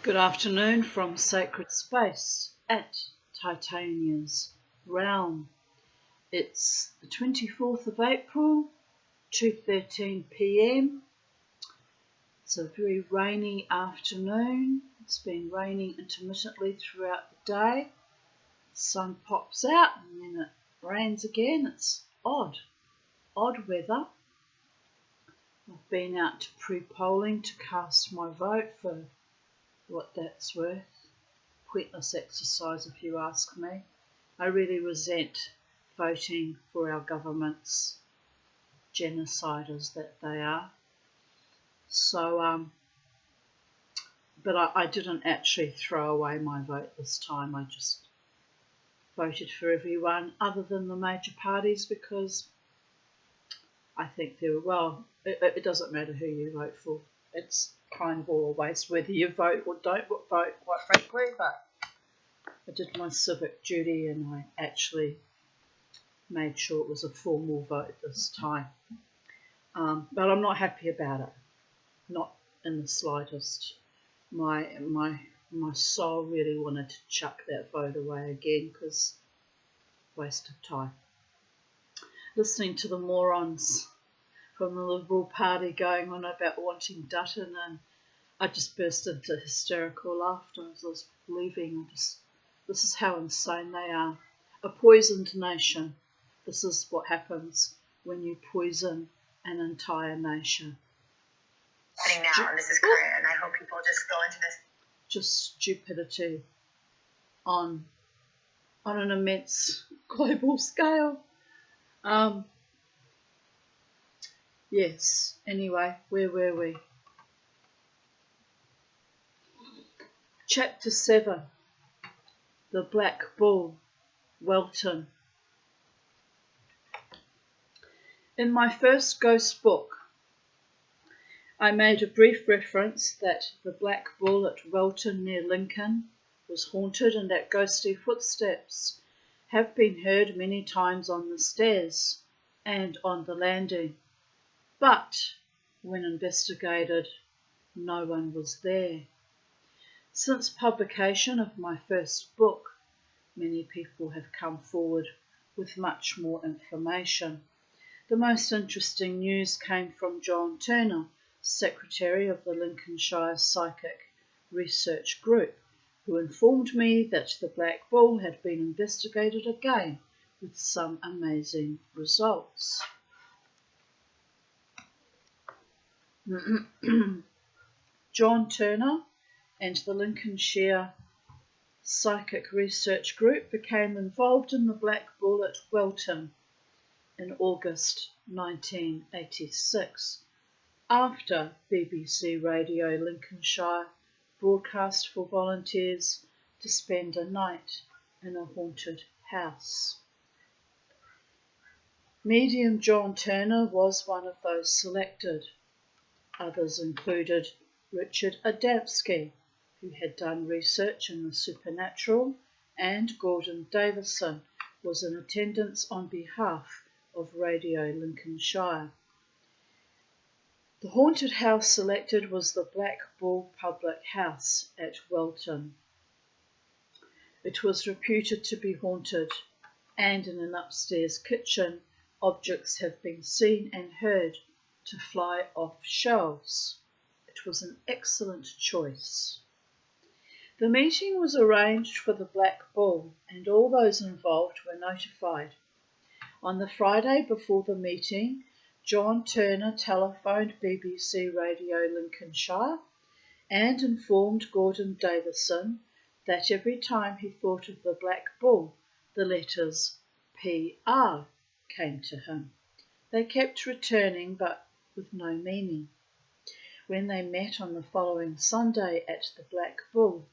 Good afternoon from Sacred Space at Titania's Realm. It's the 24th of April, 2:13 p.m. It's a very rainy afternoon. It's been raining intermittently throughout the day. The sun pops out and then it rains again. It's odd weather. I've been out to pre-polling to cast my vote for what that's worth. Pointless exercise if you ask me. I really resent voting for our governments, genociders that they are. So, but I didn't actually throw away my vote this time. I just voted for everyone other than the major parties because I think it doesn't matter who you vote for. It's kind of all a waste whether you vote or don't vote, quite frankly, but I did my civic duty and I actually made sure it was a formal vote this time. But I'm not happy about it, not in the slightest. My soul really wanted to chuck that vote away again because waste of time. Listening to the morons from the Liberal Party going on about wanting Dutton, and I just burst into hysterical laughter as I was leaving. This is how insane they are. A poisoned nation. This is what happens when you poison an entire nation. Now, and this is current, and I hope people just go into this. Just stupidity on an immense global scale. Yes, anyway, where were we? Chapter 7, The Black Bull, Welton. In my first ghost book, I made a brief reference that the Black Bull at Welton near Lincoln was haunted and that ghostly footsteps have been heard many times on the stairs and on the landing. But when investigated, no one was there. Since publication of my first book, many people have come forward with much more information. The most interesting news came from John Turner, Secretary of the Lincolnshire Psychic Research Group, who informed me that the Black Bull had been investigated again with some amazing results. John Turner and the Lincolnshire Psychic Research Group became involved in the Black Bull at Welton in August 1986, after BBC Radio Lincolnshire broadcast for volunteers to spend a night in a haunted house. Medium John Turner was one of those selected. Others included Richard Adamski, who had done research in the supernatural, and Gordon Davison was in attendance on behalf of Radio Lincolnshire. The haunted house selected was the Black Bull Public House at Welton. It was reputed to be haunted, and in an upstairs kitchen, objects have been seen and heard to fly off shelves. It was an excellent choice. The meeting was arranged for the Black Bull, and all those involved were notified. On the Friday before the meeting, John Turner telephoned BBC Radio Lincolnshire and informed Gordon Davison that every time he thought of the Black Bull, the letters PR came to him. They kept returning, but with no meaning. When they met on the following Sunday at the Black Bull,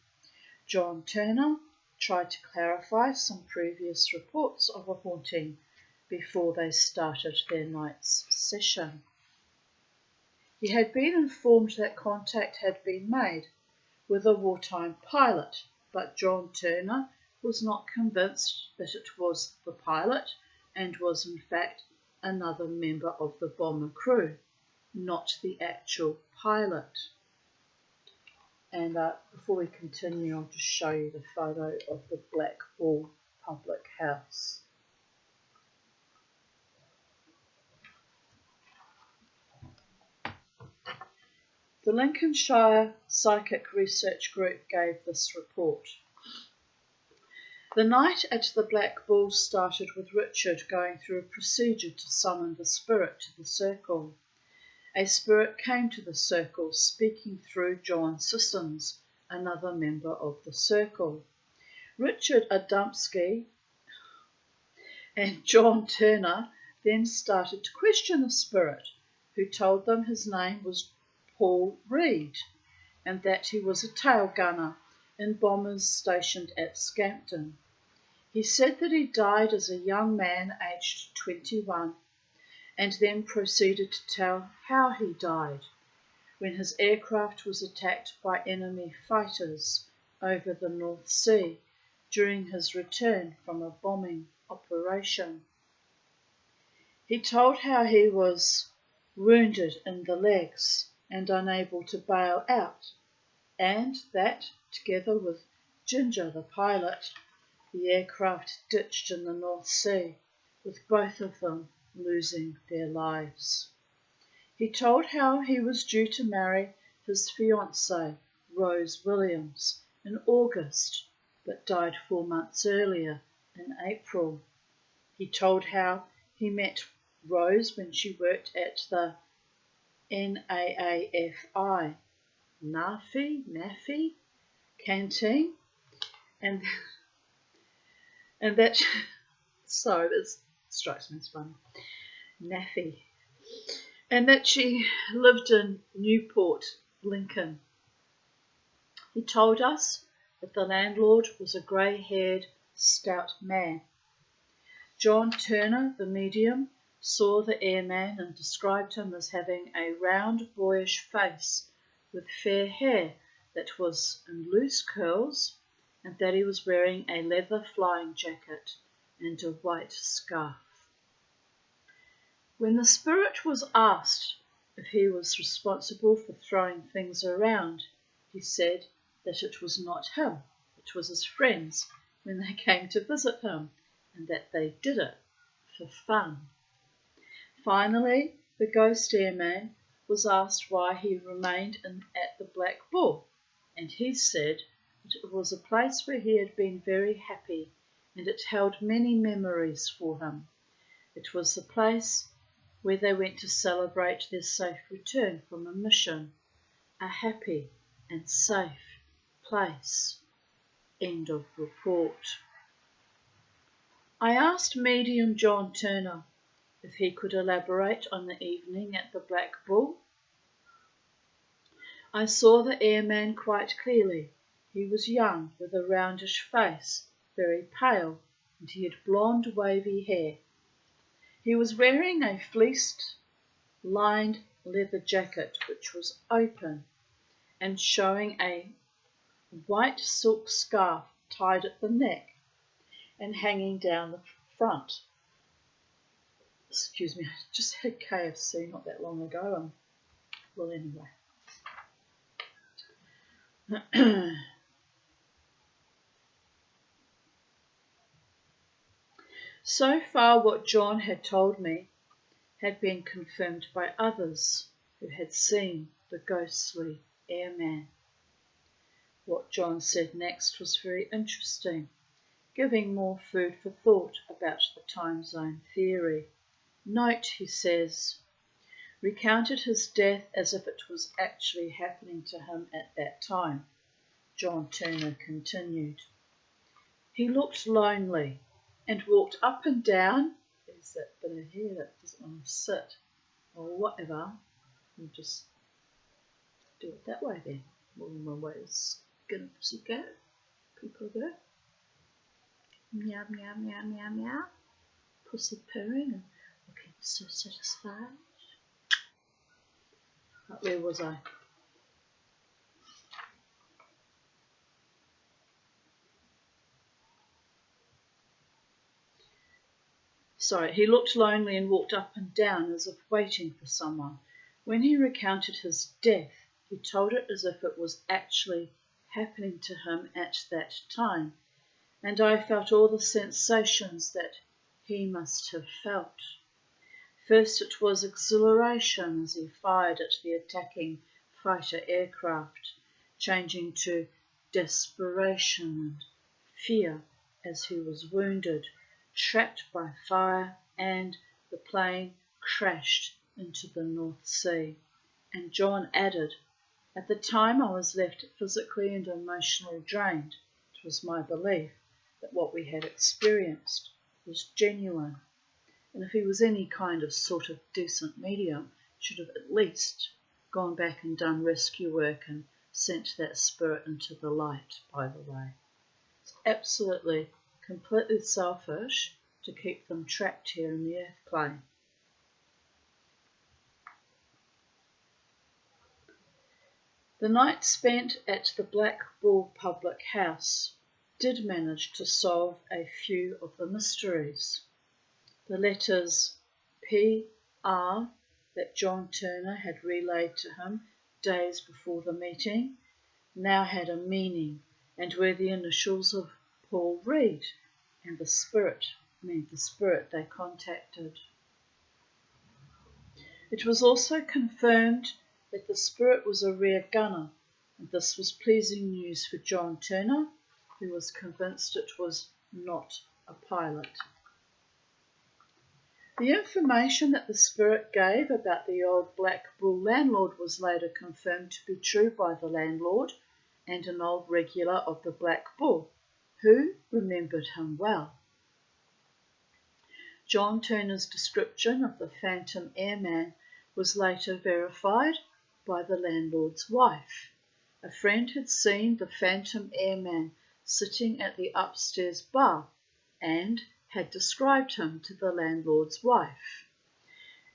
John Turner tried to clarify some previous reports of a haunting before they started their night's session. He had been informed that contact had been made with a wartime pilot, but John Turner was not convinced that it was the pilot and was in fact another member of the bomber crew, not the actual pilot. And before we continue, I'll just show you the photo of the Black Bull Public House. The Lincolnshire Psychic Research Group gave this report. The night at the Black Bull started with Richard going through a procedure to summon the spirit to the circle. A spirit came to the circle speaking through John Sissons, another member of the circle. Richard Adamski and John Turner then started to question the spirit, who told them his name was Paul Reed and that he was a tail gunner in bombers stationed at Scampton. He said that he died as a young man aged 21 and then proceeded to tell how he died when his aircraft was attacked by enemy fighters over the North Sea during his return from a bombing operation. He told how he was wounded in the legs and unable to bail out, and that, together with Ginger the pilot, the aircraft ditched in the North Sea, with both of them losing their lives. He told how he was due to marry his fiancée, Rose Williams, in August, but died 4 months earlier, in April. He told how he met Rose when she worked at the NAAFI, NAFI canteen, and that, sorry, this strikes me as funny, NAFI, and that she lived in Newport, Lincoln. He told us that the landlord was a grey-haired, stout man. John Turner, the medium, saw the airman and described him as having a round, boyish face with fair hair that was in loose curls, and that he was wearing a leather flying jacket and a white scarf. When the spirit was asked if he was responsible for throwing things around, he said that it was not him, it was his friends when they came to visit him, and that they did it for fun. Finally, the ghost airman was asked why he remained at the Black Bull, and he said that it was a place where he had been very happy and it held many memories for him. It was the place where they went to celebrate their safe return from a mission, a happy and safe place. End of report. I asked medium John Turner if he could elaborate on the evening at the Black Bull. I saw the airman quite clearly. He was young, with a roundish face, very pale, and he had blonde wavy hair. He was wearing a fleeced, lined leather jacket which was open and showing a white silk scarf tied at the neck and hanging down the front. Excuse me, I just had KFC not that long ago. Well, anyway. So far, what John had told me had been confirmed by others who had seen the ghostly airman. What John said next was very interesting, giving more food for thought about the time zone theory. Note, he says, recounted his death as if it was actually happening to him at that time. John Turner continued. He looked lonely and walked up and down. There's that bit of hair that doesn't want to sit, or whatever. We'll just do it that way then. More than one way to skin a pussy go. People go. Meow, meow, meow, meow, meow. Pussy purring and looking so satisfied. Right, where was I? Sorry, he looked lonely and walked up and down as if waiting for someone. When he recounted his death, He told it as if it was actually happening to him at that time, and I felt all the sensations that he must have felt. First it was exhilaration as he fired at the attacking fighter aircraft, changing to desperation and fear as he was wounded, trapped by fire, and the plane crashed into the North Sea. And John added, "At the time I was left physically and emotionally drained. It was my belief that what we had experienced was genuine. And if he was any kind of sort of decent medium, should have at least gone back and done rescue work and sent that spirit into the light, by the way. It's absolutely, completely selfish to keep them trapped here in the earth plane." The night spent at the Black Bull Public House did manage to solve a few of the mysteries. The letters P.R. that John Turner had relayed to him days before the meeting now had a meaning and were the initials of Paul Reed and the spirit they contacted. It was also confirmed that the spirit was a rear gunner, and this was pleasing news for John Turner, who was convinced it was not a pilot. The information that the spirit gave about the old Black Bull landlord was later confirmed to be true by the landlord and an old regular of the Black Bull, who remembered him well. John Turner's description of the Phantom Airman was later verified by the landlord's wife. A friend had seen the Phantom Airman sitting at the upstairs bar and had described him to the landlord's wife.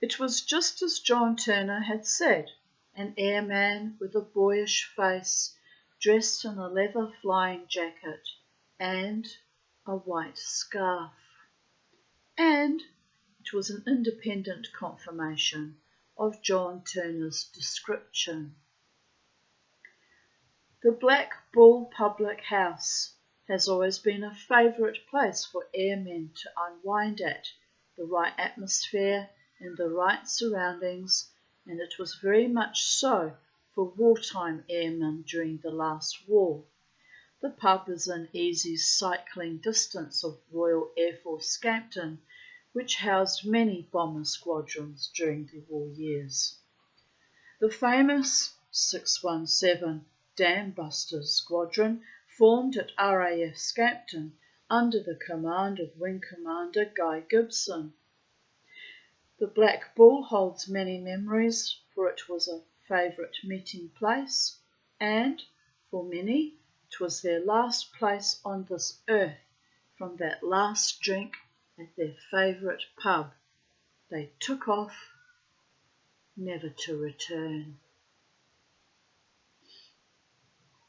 It was just as John Turner had said, an airman with a boyish face, dressed in a leather flying jacket and a white scarf. And it was an independent confirmation of John Turner's description. The Black Bull Public House has always been a favourite place for airmen to unwind at, the right atmosphere and the right surroundings, and it was very much so for wartime airmen during the last war. The pub is in easy cycling distance of Royal Air Force Scampton, which housed many bomber squadrons during the war years. The famous 617 Dam Busters Squadron formed at RAF Scampton under the command of Wing Commander Guy Gibson. The Black Bull holds many memories, for it was a favourite meeting place, and, for many, it was their last place on this earth from that last drink at their favourite pub. They took off, never to return.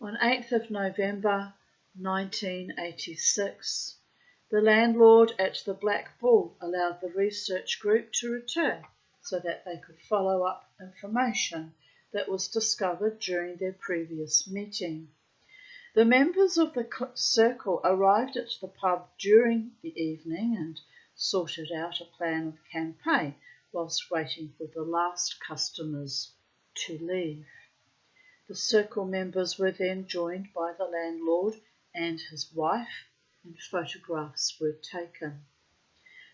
On 8th of November 1986, the landlord at the Black Bull allowed the research group to return so that they could follow up information that was discovered during their previous meeting. The members of the circle arrived at the pub during the evening and sorted out a plan of campaign whilst waiting for the last customers to leave. The circle members were then joined by the landlord and his wife, and photographs were taken.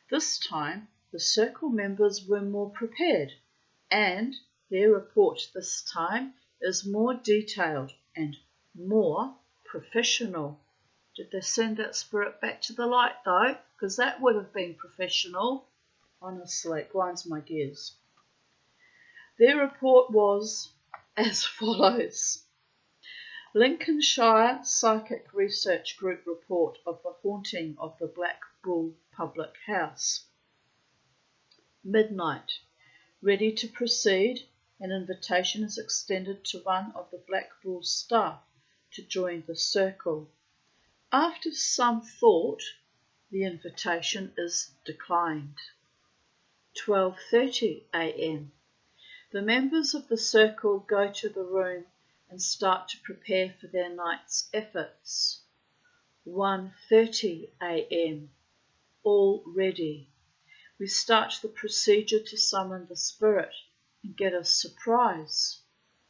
This time, the circle members were more prepared, and their report this time is more detailed and more professional. Did they send that spirit back to the light though? Because that would have been professional. Honestly, it grinds my gears. Their report was as follows. Lincolnshire Psychic Research Group report of the haunting of the Black Bull Public House. Midnight. Ready to proceed, an invitation is extended to one of the Black Bull staff to join the circle. After some thought, the invitation is declined. 12:30 a.m. The members of the circle go to the room and start to prepare for their night's efforts. 1:30 a.m. All ready. We start the procedure to summon the spirit and get a surprise.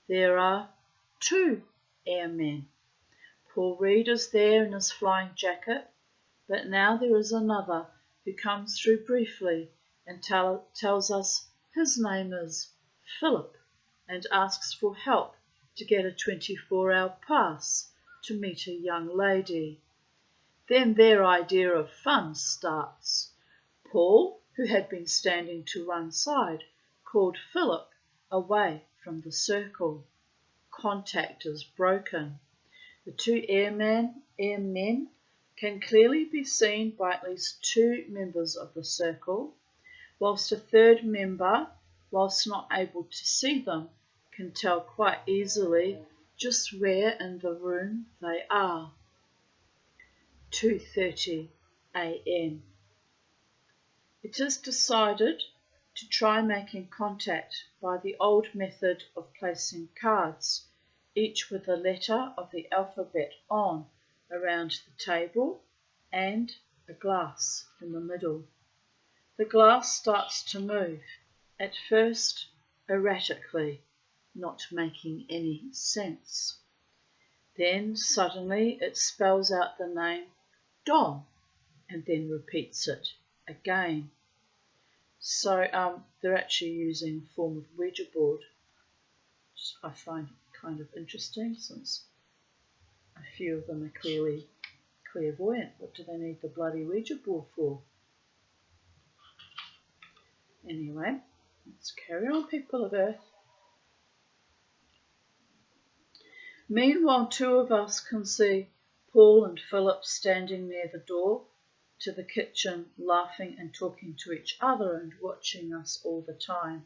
There are 2 airmen. Paul Reed is there in his flying jacket, but now there is another who comes through briefly and tells us his name is Philip and asks for help to get a 24-hour pass to meet a young lady. Then their idea of fun starts. Paul, who had been standing to one side, called Philip away from the circle. Contact is broken. The 2 airmen can clearly be seen by at least 2 members of the circle, whilst a 3rd member, whilst not able to see them, can tell quite easily just where in the room they are. 2:30 a.m. It is decided to try making contact by the old method of placing cards, each with a letter of the alphabet on around the table and a glass in the middle. The glass starts to move, at first erratically, not making any sense. Then suddenly it spells out the name Don and then repeats it again. So they're actually using a form of Ouija board, which I find kind of interesting since a few of them are clearly clairvoyant. What do they need the bloody Ouija board for? Anyway, let's carry on, people of Earth. Meanwhile, 2 of us can see Paul and Philip standing near the door to the kitchen, laughing and talking to each other and watching us all the time.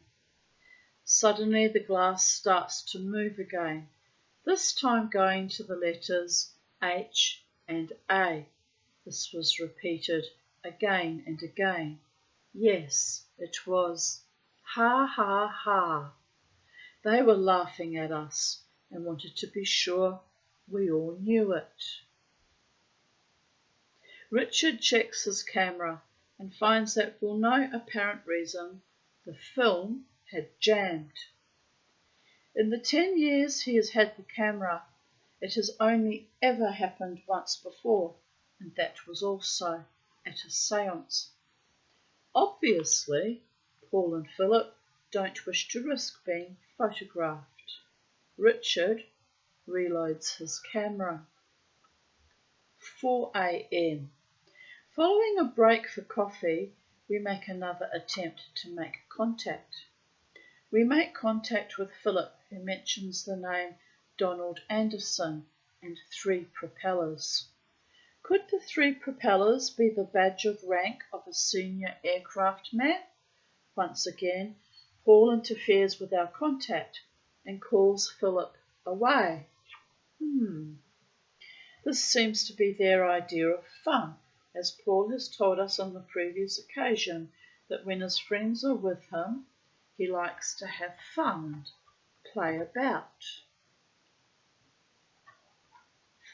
Suddenly the glass starts to move again, this time going to the letters H and A. This was repeated again and again. Yes, it was ha ha ha. They were laughing at us and wanted to be sure we all knew it. Richard checks his camera and finds that for no apparent reason the film had jammed. In the 10 years he has had the camera, it has only ever happened once before, and that was also at a séance. Obviously, Paul and Philip don't wish to risk being photographed. Richard reloads his camera. 4 a.m. Following a break for coffee, we make another attempt to make contact. We make contact with Philip, who mentions the name Donald Anderson and 3 propellers. Could the 3 propellers be the badge of rank of a senior aircraft man? Once again, Paul interferes with our contact and calls Philip away. This seems to be their idea of fun, as Paul has told us on the previous occasion that when his friends are with him, he likes to have fun and play about.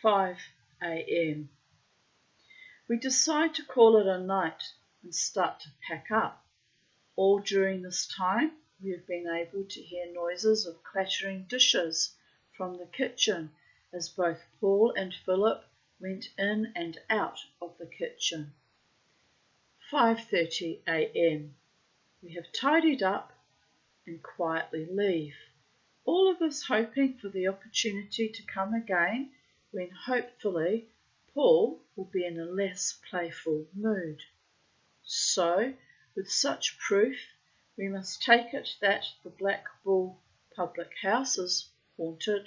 5 a.m. We decide to call it a night and start to pack up. All during this time, we have been able to hear noises of clattering dishes from the kitchen as both Paul and Philip went in and out of the kitchen. 5:30 a.m. We have tidied up and quietly leave, all of us hoping for the opportunity to come again when hopefully Paul will be in a less playful mood. So, with such proof, we must take it that the Black Bull public house is haunted,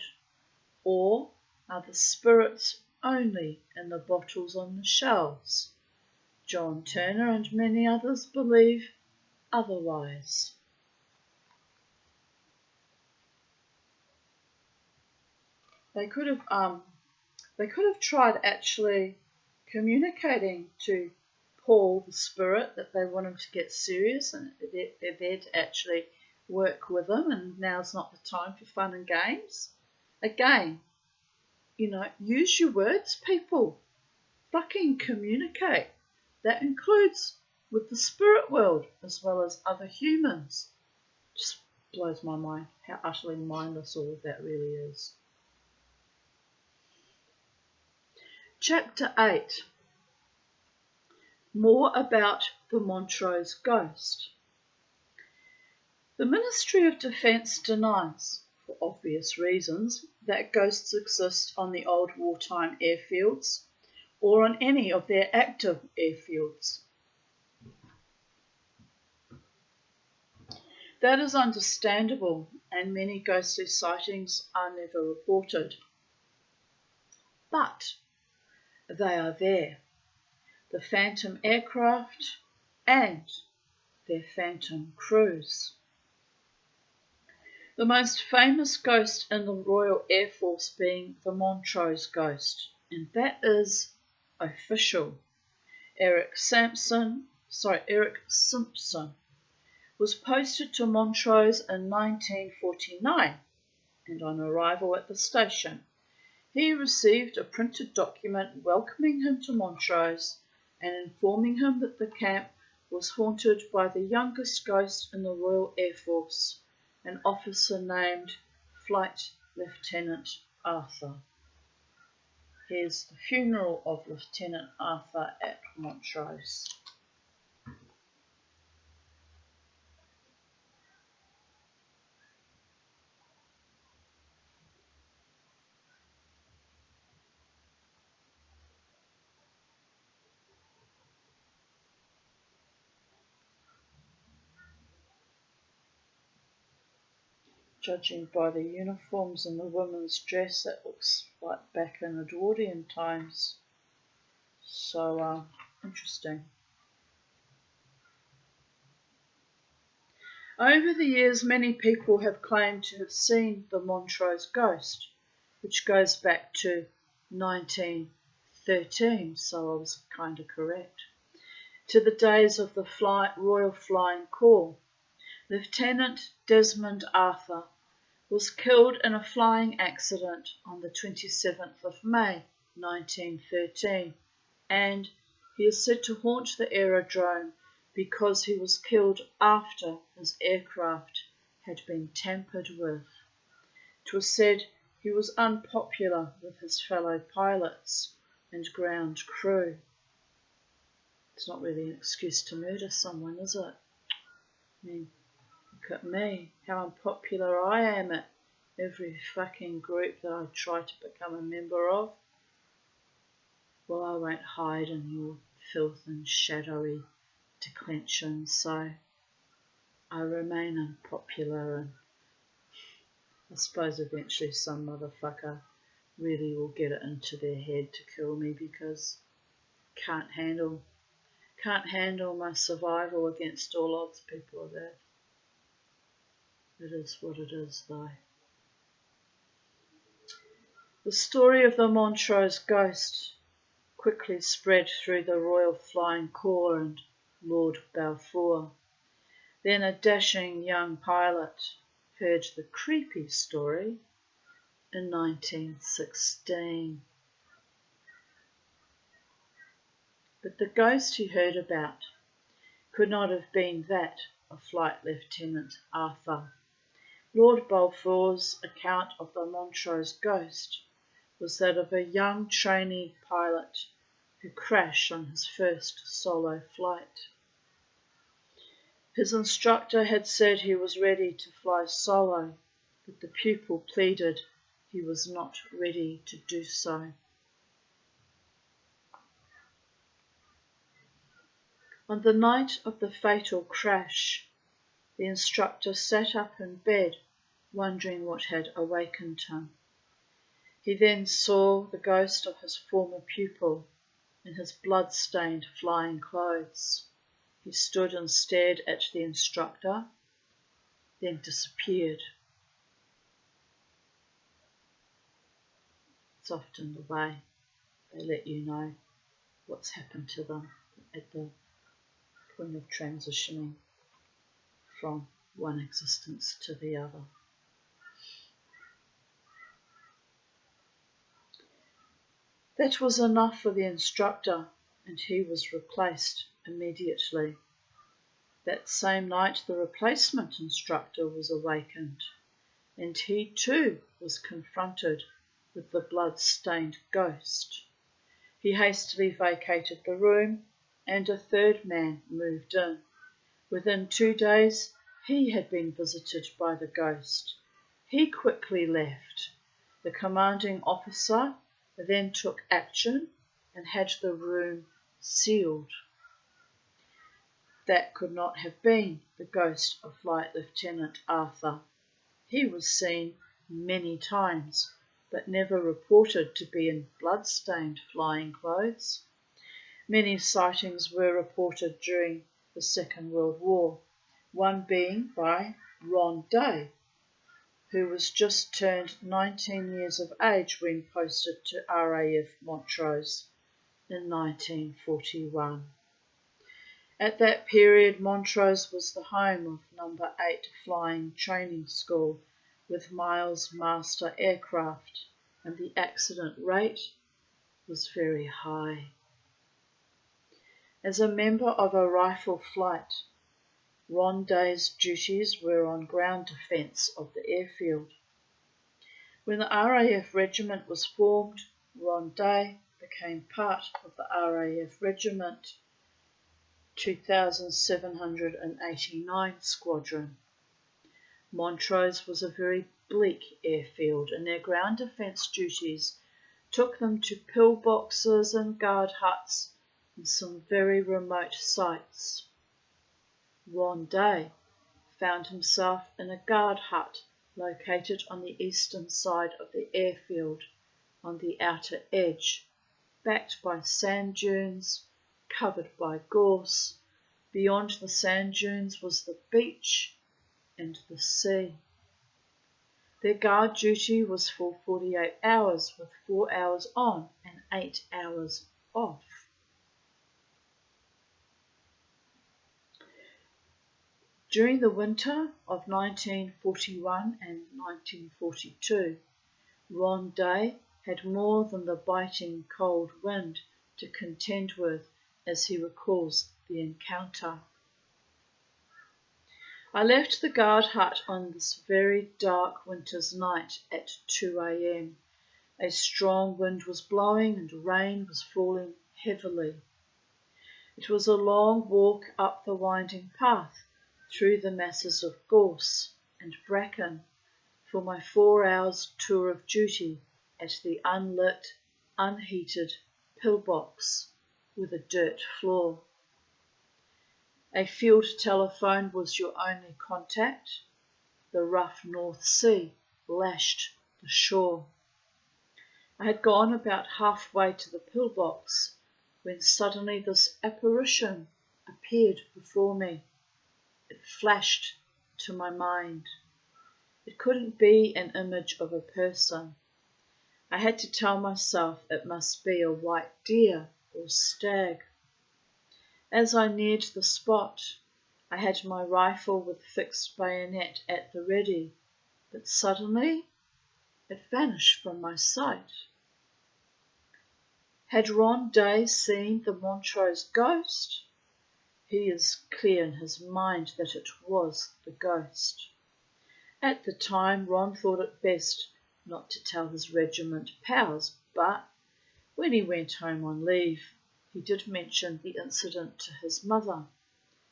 or are the spirits only in the bottles on the shelves? John Turner and many others believe otherwise. They could have tried actually communicating to Paul the spirit that they want him to get serious and they're there to actually work with them, and now's not the time for fun and games. Again, use your words, people. Fucking communicate. That includes with the spirit world as well as other humans. Just blows my mind how utterly mindless all of that really is. Chapter 8. More about the Montrose ghost. The Ministry of Defence denies, for obvious reasons, that ghosts exist on the old wartime airfields or on any of their active airfields. That is understandable, and many ghostly sightings are never reported. But they are there. The Phantom aircraft and their Phantom crews. The most famous ghost in the Royal Air Force being the Montrose ghost, and that is official. Eric Simpson was posted to Montrose in 1949, and on arrival at the station, he received a printed document welcoming him to Montrose and informing him that the camp was haunted by the youngest ghost in the Royal Air Force, an officer named Flight Lieutenant Arthur. Here's the funeral of Lieutenant Arthur at Montrose. Judging by the uniforms and the women's dress, it looks like back in Edwardian times. So, interesting. Over the years, many people have claimed to have seen the Montrose ghost, which goes back to 1913, so I was kind of correct, to the days of the Royal Flying Corps. Lieutenant Desmond Arthur was killed in a flying accident on the 27th of May 1913, and he is said to haunt the aerodrome because he was killed after his aircraft had been tampered with. It was said he was unpopular with his fellow pilots and ground crew. It's not really an excuse to murder someone, is it? I mean, look at me, how unpopular I am at every fucking group that I try to become a member of. Well, I won't hide in your filth and shadowy declension, so I remain unpopular, and I suppose eventually some motherfucker really will get it into their head to kill me because can't handle my survival against all odds, people of Earth. It is what it is, though. The story of the Montrose ghost quickly spread through the Royal Flying Corps and Lord Balfour. Then a dashing young pilot heard the creepy story in 1916. But the ghost he heard about could not have been that of Flight Lieutenant Arthur. Lord Balfour's account of the Montrose ghost was that of a young trainee pilot who crashed on his first solo flight. His instructor had said he was ready to fly solo, but the pupil pleaded he was not ready to do so. On the night of the fatal crash, the instructor sat up in bed, wondering what had awakened him. He then saw the ghost of his former pupil in his blood-stained flying clothes. He stood and stared at the instructor, then disappeared. It's often the way they let you know what's happened to them at the point of transitioning from one existence to the other. That was enough for the instructor, and he was replaced immediately. That same night the replacement instructor was awakened, and he too was confronted with the blood-stained ghost. He hastily vacated the room, and a third man moved in. Within 2 days, he had been visited by the ghost. He quickly left. The commanding officer then took action and had the room sealed. That could not have been the ghost of Flight Lieutenant Arthur. He was seen many times, but never reported to be in blood-stained flying clothes. Many sightings were reported during the Second World War, one being by Ron Day, who was just turned 19 years of age when posted to RAF Montrose in 1941. At that period, Montrose was the home of No. 8 Flying Training School with Miles Master aircraft, and the accident rate was very high. As a member of a rifle flight, Ron Day's duties were on ground defence of the airfield. When the RAF regiment was formed, Ron Day became part of the RAF Regiment 2789 Squadron. Montrose was a very bleak airfield, and their ground defence duties took them to pillboxes and guard huts and some very remote sites. Ron Day found himself in a guard hut located on the eastern side of the airfield, on the outer edge, backed by sand dunes, covered by gorse. Beyond the sand dunes was the beach and the sea. Their guard duty was for 48 hours, with 4 hours on and 8 hours off. During the winter of 1941 and 1942, Ron Day had more than the biting cold wind to contend with as he recalls the encounter. I left the guard hut on this very dark winter's night at 2 a.m. A strong wind was blowing and rain was falling heavily. It was a long walk up the winding path through the masses of gorse and bracken for my 4 hours tour of duty at the unlit, unheated pillbox with a dirt floor. A field telephone was your only contact. The rough North Sea lashed the shore. I had gone about halfway to the pillbox when suddenly this apparition appeared before me. It flashed to my mind. It couldn't be an image of a person. I had to tell myself it must be a white deer or stag. As I neared the spot, I had my rifle with fixed bayonet at the ready, but suddenly it vanished from my sight. Had Ron Day seen the Montrose ghost? He is clear in his mind that it was the ghost. At the time, Ron thought it best not to tell his regiment pals, but when he went home on leave, he did mention the incident to his mother.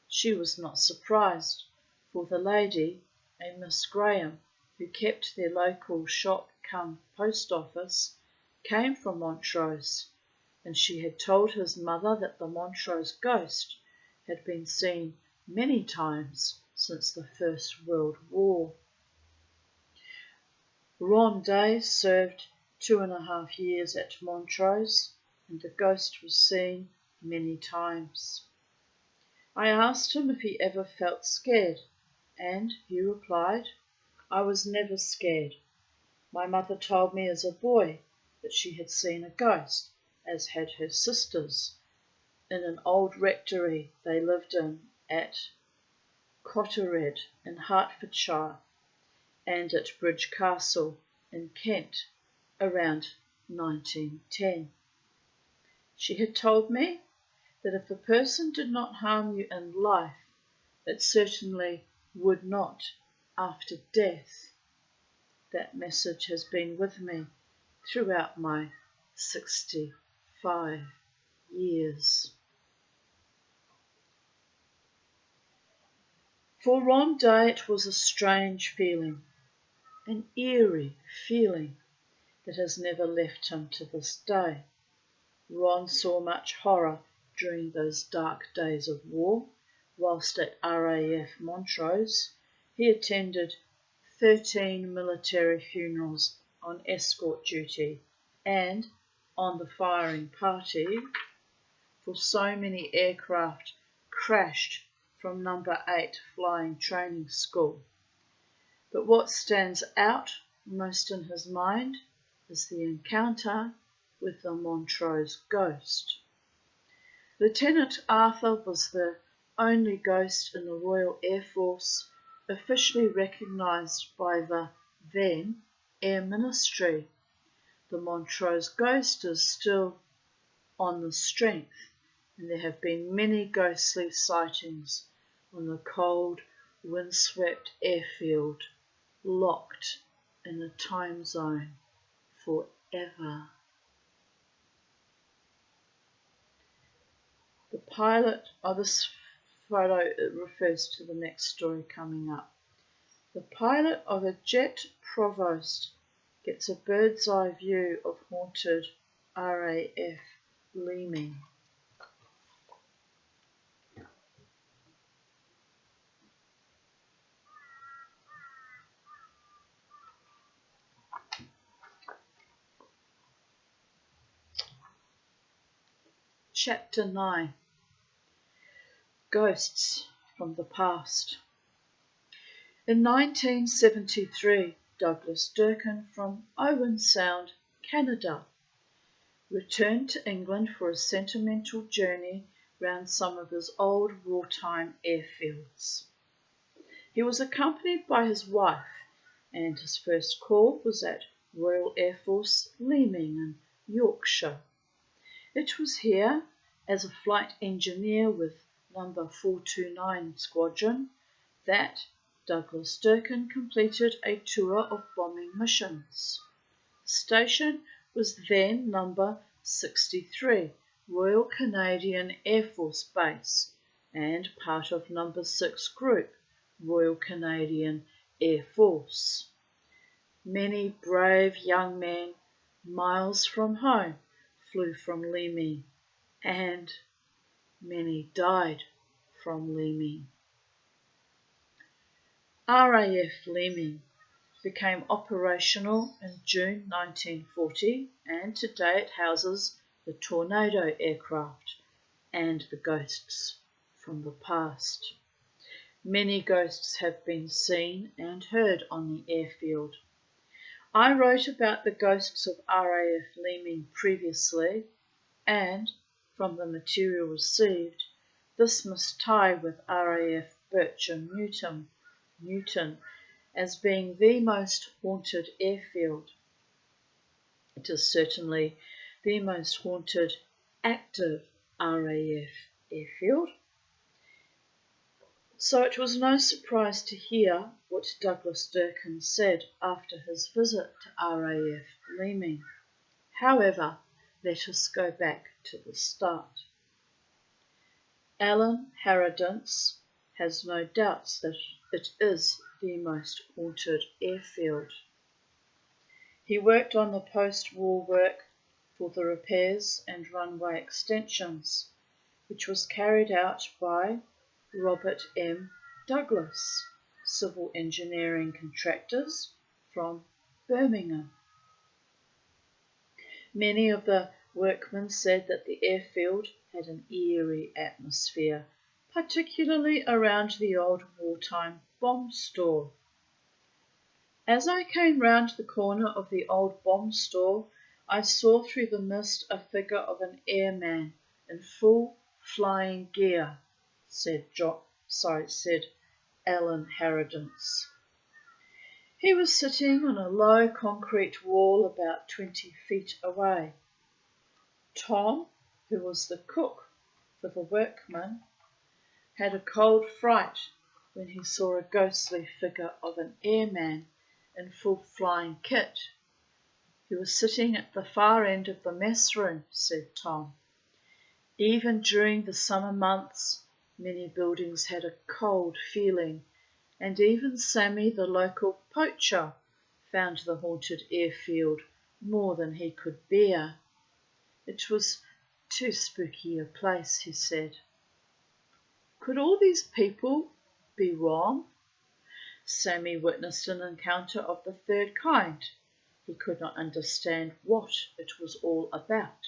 She was not surprised, for the lady, a Miss Graham, who kept their local shop cum post office, came from Montrose, and she had told his mother that the Montrose ghost had been seen many times since the First World War. Ron Day served 2.5 years at Montrose, and the ghost was seen many times. I asked him if he ever felt scared, and he replied, "I was never scared. My mother told me as a boy that she had seen a ghost, as had her sisters, in an old rectory they lived in at Cottered in Hertfordshire, and at Bridge Castle in Kent around 1910. She had told me that if a person did not harm you in life, it certainly would not after death. That message has been with me throughout my 65 years. For Ron Day it was a strange feeling, an eerie feeling that has never left him to this day. Ron saw much horror during those dark days of war. Whilst at RAF Montrose, he attended 13 military funerals on escort duty and on the firing party, for so many aircraft crashed from number 8 flying training school. But what stands out most in his mind is the encounter with the Montrose ghost. Lieutenant Arthur was the only ghost in the Royal Air Force officially recognised by the then Air Ministry. The Montrose ghost is still on the strength, and there have been many ghostly sightings on the cold, windswept airfield, locked in a time zone forever. The pilot of this photo, it refers to the next story coming up. The pilot of a jet Provost gets a bird's eye view of haunted RAF Leeming. Chapter 9. Ghosts from the Past. In 1973, Douglas Durkin from Owen Sound, Canada, returned to England for a sentimental journey round some of his old wartime airfields. He was accompanied by his wife, and his first call was at Royal Air Force Leeming in Yorkshire. It was here, as a flight engineer with number 429 Squadron, that Douglas Durkin completed a tour of bombing missions. The station was then number 63 Royal Canadian Air Force Base and part of number 6 Group Royal Canadian Air Force. Many brave young men, miles from home, flew from Leeming, and many died from Leeming. RAF Leeming became operational in June 1940, and today it houses the Tornado aircraft and the ghosts from the past. Many ghosts have been seen and heard on the airfield. I wrote about the ghosts of RAF Leeming previously, and from the material received, this must tie with RAF Bircham Newton as being the most haunted airfield. It is certainly the most haunted active RAF airfield. So it was no surprise to hear what Douglas Durkin said after his visit to RAF Leeming. However, let us go back to the start. Alan Harradence has no doubts that it is the most haunted airfield. He worked on the post-war work for the repairs and runway extensions, which was carried out by Robert M. Douglas, civil engineering contractors from Birmingham. Many of the workmen said that the airfield had an eerie atmosphere, particularly around the old wartime bomb store. As I came round the corner of the old bomb store, I saw through the mist a figure of an airman in full flying gear, said Alan Harridance. He was sitting on a low concrete wall about 20 feet away. Tom, who was the cook for the workmen, had a cold fright when he saw a ghostly figure of an airman in full flying kit. He was sitting at the far end of the mess room, said Tom. Even during the summer months, many buildings had a cold feeling, and even Sammy, the local poacher, found the haunted airfield more than he could bear. It was too spooky a place, he said. Could all these people be wrong? Sammy witnessed an encounter of the third kind. He could not understand what it was all about.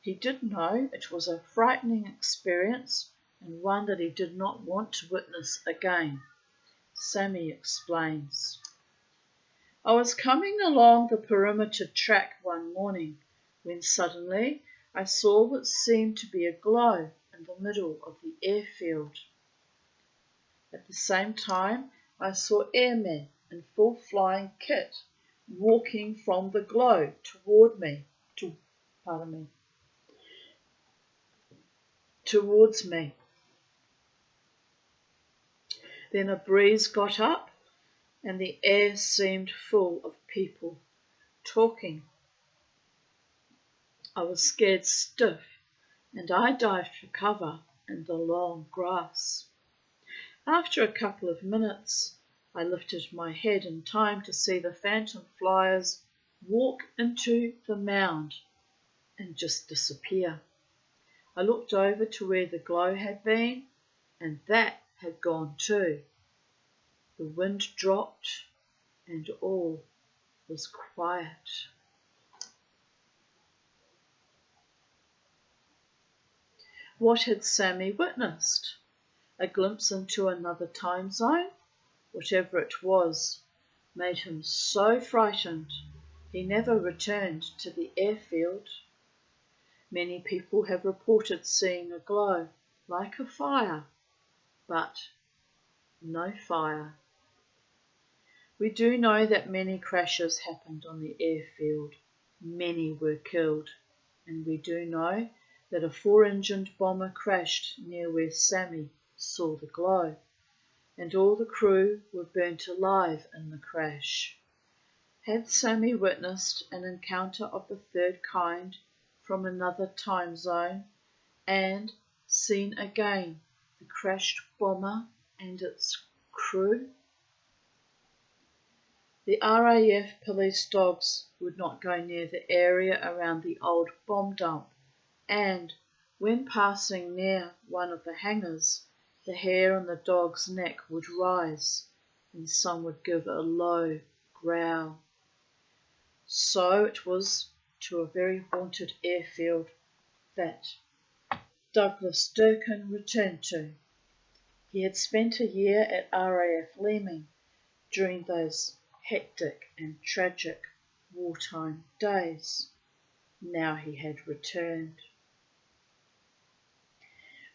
He did know it was a frightening experience and one that he did not want to witness again. Sammy explains. I was coming along the perimeter track one morning when suddenly I saw what seemed to be a glow in the middle of the airfield. At the same time, I saw airmen in full flying kit walking from the glow towards me. Then a breeze got up and the air seemed full of people talking. I was scared stiff and I dived for cover in the long grass. After a couple of minutes, I lifted my head in time to see the phantom flyers walk into the mound and just disappear. I looked over to where the glow had been, and that had gone too. The wind dropped, and all was quiet. What had Sammy witnessed? A glimpse into another time zone? Whatever it was, made him so frightened he never returned to the airfield. Many people have reported seeing a glow, like a fire, but no fire. We do know that many crashes happened on the airfield. Many were killed, and we do know that a 4-engined bomber crashed near where Sammy saw the glow, and all the crew were burnt alive in the crash. Had Sammy witnessed an encounter of the third kind from another time zone and seen again the crashed bomber and its crew? The RAF police dogs would not go near the area around the old bomb dump, and when passing near one of the hangars, the hair on the dog's neck would rise and some would give a low growl. So it was to a very haunted airfield that Douglas Durkin returned to. He had spent a year at RAF Leeming during those hectic and tragic wartime days. Now he had returned.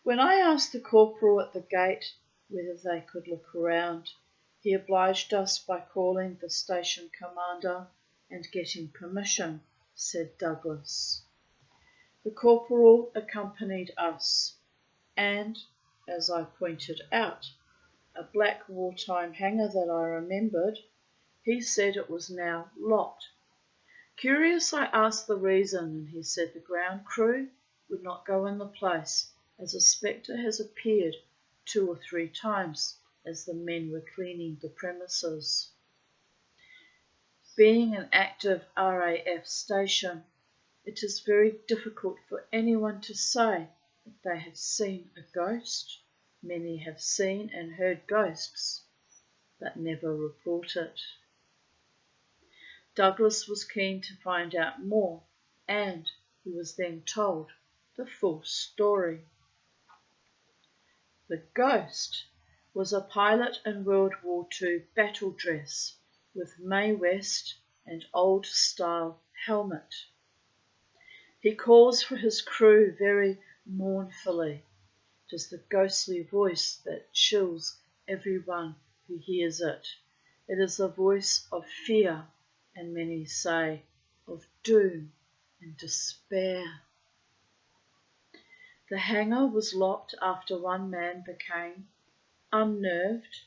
When I asked the corporal at the gate whether they could look around, he obliged us by calling the station commander and getting permission, said Douglas. The corporal accompanied us, and, as I pointed out, a black wartime hangar that I remembered, he said it was now locked. Curious, I asked the reason, and he said the ground crew would not go in the place, as a spectre has appeared 2 or 3 times as the men were cleaning the premises. Being an active RAF station, it is very difficult for anyone to say that they have seen a ghost. Many have seen and heard ghosts, but never report it. Douglas was keen to find out more, and he was then told the full story. The ghost was a pilot in World War II battle dress with Mae West and old-style helmet. He calls for his crew very mournfully. It is the ghostly voice that chills everyone who hears it. It is the voice of fear, and many say, of doom and despair. The hangar was locked after one man became unnerved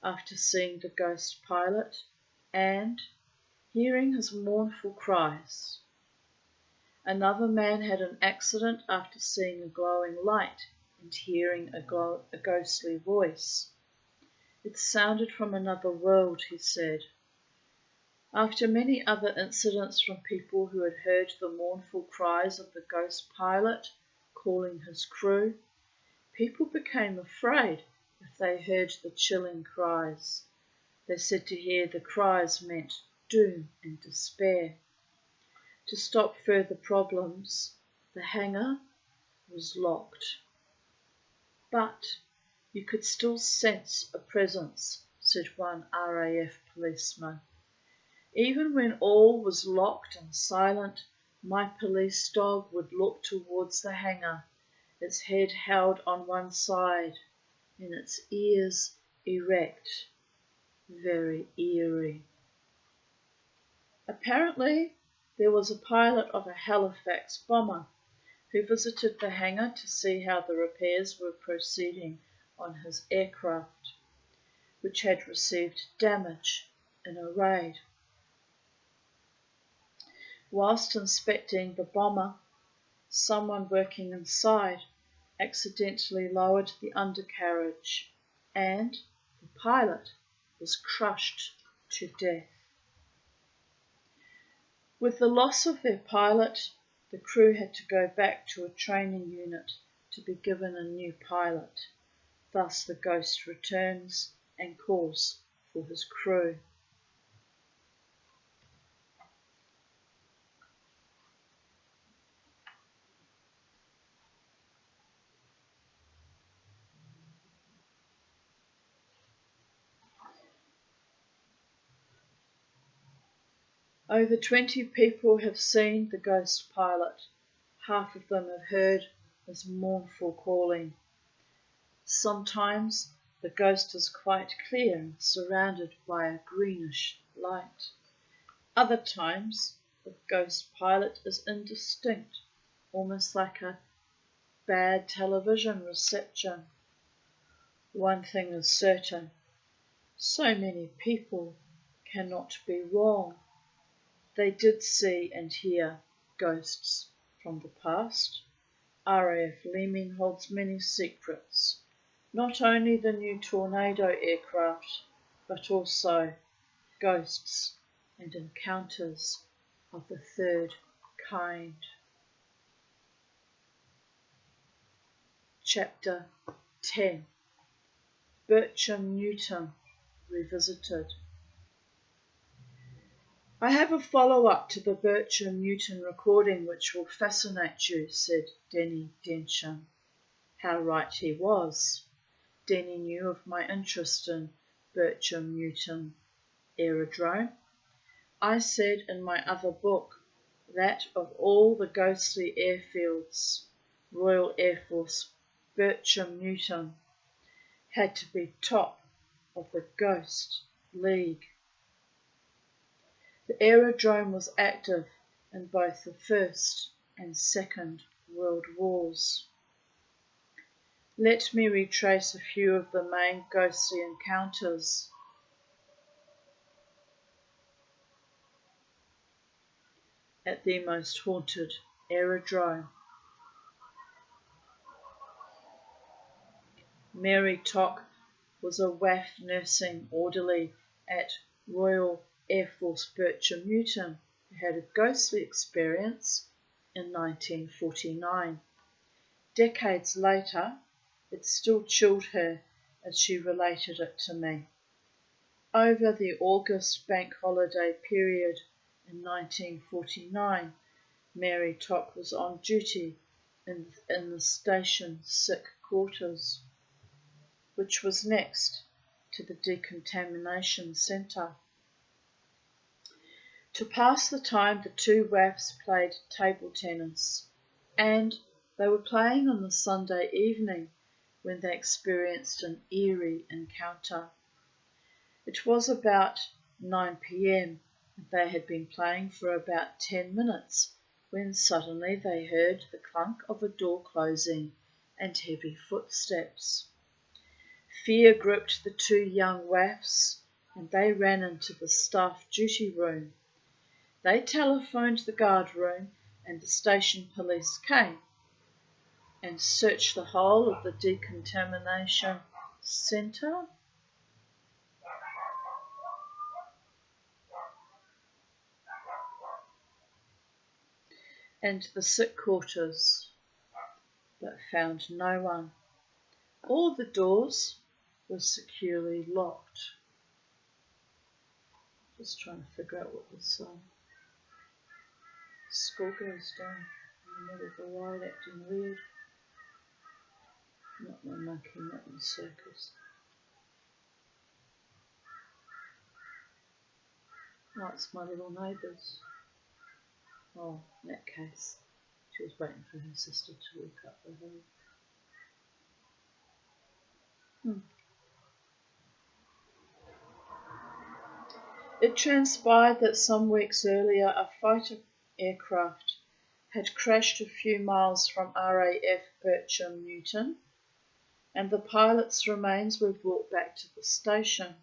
after seeing the ghost pilot and hearing his mournful cries. Another man had an accident after seeing a glowing light and hearing a ghostly voice. It sounded from another world, he said. After many other incidents from people who had heard the mournful cries of the ghost pilot calling his crew, people became afraid if they heard the chilling cries. They said to hear the cries meant doom and despair. To stop further problems, the hangar was locked. But you could still sense a presence, said one RAF policeman. Even when all was locked and silent, my police dog would look towards the hangar, its head held on one side and its ears erect, very eerie. Apparently, there was a pilot of a Halifax bomber who visited the hangar to see how the repairs were proceeding on his aircraft, which had received damage in a raid. Whilst inspecting the bomber, someone working inside accidentally lowered the undercarriage and the pilot was crushed to death. With the loss of their pilot, the crew had to go back to a training unit to be given a new pilot. Thus the ghost returns and calls for his crew. Over 20 people have seen the ghost pilot. Half of them have heard his mournful calling. Sometimes the ghost is quite clear and surrounded by a greenish light. Other times the ghost pilot is indistinct, almost like a bad television reception. One thing is certain, so many people cannot be wrong. They did see and hear ghosts from the past. RAF Leeming holds many secrets, not only the new Tornado aircraft, but also ghosts and encounters of the third kind. Chapter 10. Bertram Newton Revisited. I have a follow-up to the Bertram Newton recording which will fascinate you, said Denny Densham. How right he was. Denny knew of my interest in Bertram Newton Aerodrome. I said in my other book that of all the ghostly airfields, Royal Air Force Bertram Newton had to be top of the Ghost League. The aerodrome was active in both the First and Second World Wars. Let me retrace a few of the main ghostly encounters. At the most haunted aerodrome. Mary Tock was a WAF nursing orderly at Royal Air Force Bertram Newton who had a ghostly experience in 1949. Decades later, it still chilled her as she related it to me. Over the August bank holiday period in 1949, Mary Tock was on duty in the station sick quarters, which was next to the decontamination centre. To pass the time, the two WAFs played table tennis, and they were playing on the Sunday evening when they experienced an eerie encounter. It was about 9 p.m. and they had been playing for about 10 minutes when suddenly they heard the clunk of a door closing and heavy footsteps. Fear gripped the two young waifs and they ran into the staff duty room. They telephoned the guard room and the station police came and searched the whole of the decontamination centre. And the sick quarters, but found no one. All the doors were securely locked. Just trying to figure out what this schoolgirl's doing in the middle of the ride, acting weird. Not my monkey, not in the circus. Oh, it's my little neighbours. Oh, in that case, she was waiting for her sister to walk up the hill. It transpired that some weeks earlier a fighter aircraft had crashed a few miles from RAF Bircham Newton, and the pilot's remains were brought back to the station.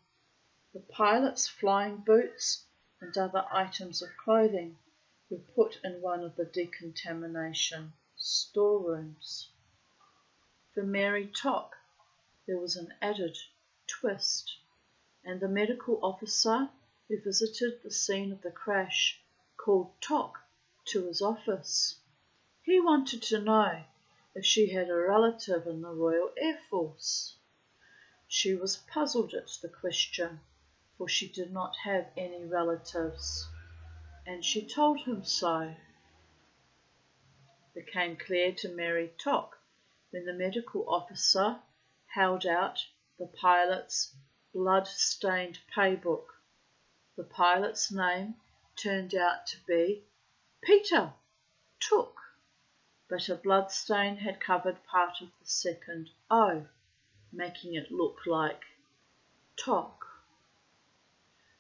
The pilot's flying boots and other items of clothing were put in one of the decontamination storerooms. For Mary Tock, there was an added twist, and the medical officer who visited the scene of the crash called Tock to his office. He wanted to know if she had a relative in the Royal Air Force. She was puzzled at the question, for she did not have any relatives, and she told him so. It became clear to Mary Tock when the medical officer held out the pilot's blood-stained paybook. The pilot's name turned out to be Peter Took, but a bloodstain had covered part of the second O, making it look like Tock.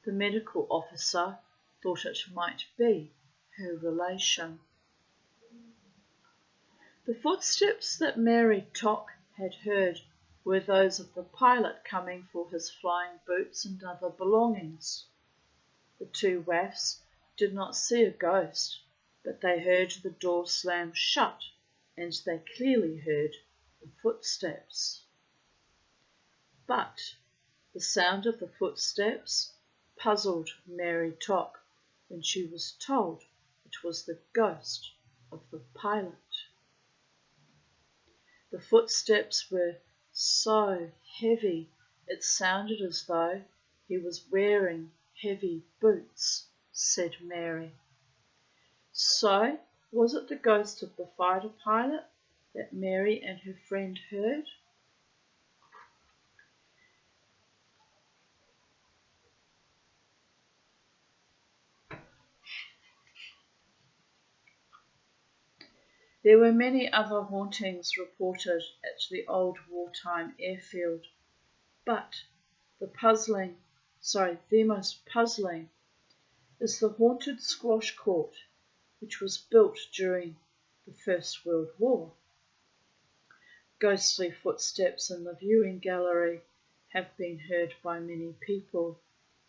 The medical officer thought it might be her relation. The footsteps that Mary Tock had heard were those of the pilot coming for his flying boots and other belongings. The two waifs did not see a ghost, but they heard the door slam shut, and they clearly heard the footsteps. But the sound of the footsteps puzzled Mary Tock when she was told it was the ghost of the pilot. The footsteps were so heavy it sounded as though he was wearing heavy boots, said Mary. So, was it the ghost of the fighter pilot that Mary and her friend heard? There were many other hauntings reported at the old wartime airfield, but the most puzzling is the haunted squash court, which was built during the First World War. Ghostly footsteps in the viewing gallery have been heard by many people.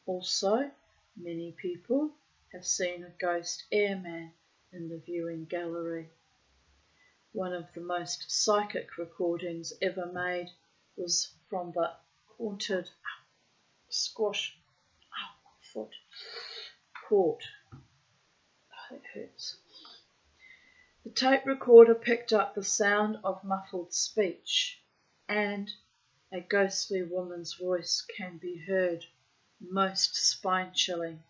Also, many people have seen a ghost airman in the viewing gallery. One of the most psychic recordings ever made was from the haunted squash foot court. Oh, that hurts. The tape recorder picked up the sound of muffled speech, and a ghostly woman's voice can be heard, most spine-chilling.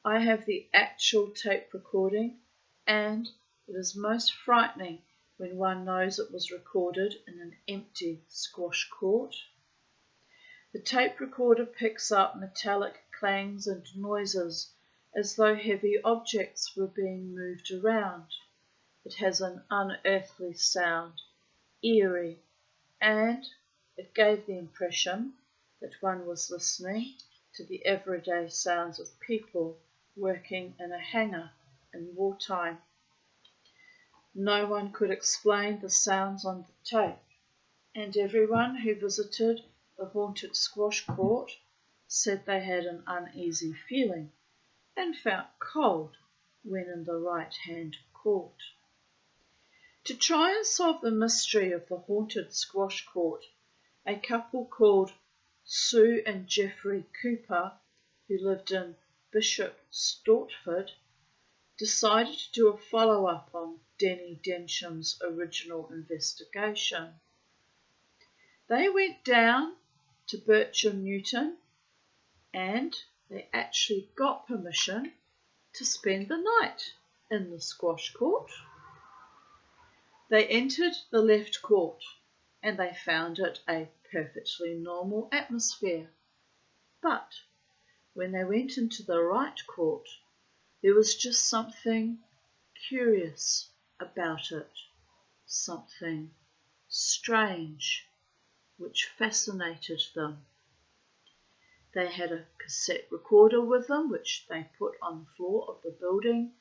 I have the actual tape recording, and it is most frightening when one knows it was recorded in an empty squash court. The tape recorder picks up metallic clangs and noises as though heavy objects were being moved around. It has an unearthly sound, eerie, and it gave the impression that one was listening to the everyday sounds of people working in a hangar in wartime. No one could explain the sounds on the tape, and everyone who visited the haunted squash court said they had an uneasy feeling and felt cold when in the right-hand court. To try and solve the mystery of the haunted squash court, a couple called Sue and Geoffrey Cooper, who lived in Bishop Stortford, decided to do a follow-up on Denny Dencham's original investigation. They went down to Bircham Newton and they actually got permission to spend the night in the squash court. They entered the left court and they found it a perfectly normal atmosphere. But when they went into the right court, there was just something curious about it, something strange, which fascinated them. They had a cassette recorder with them, which they put on the floor of the building,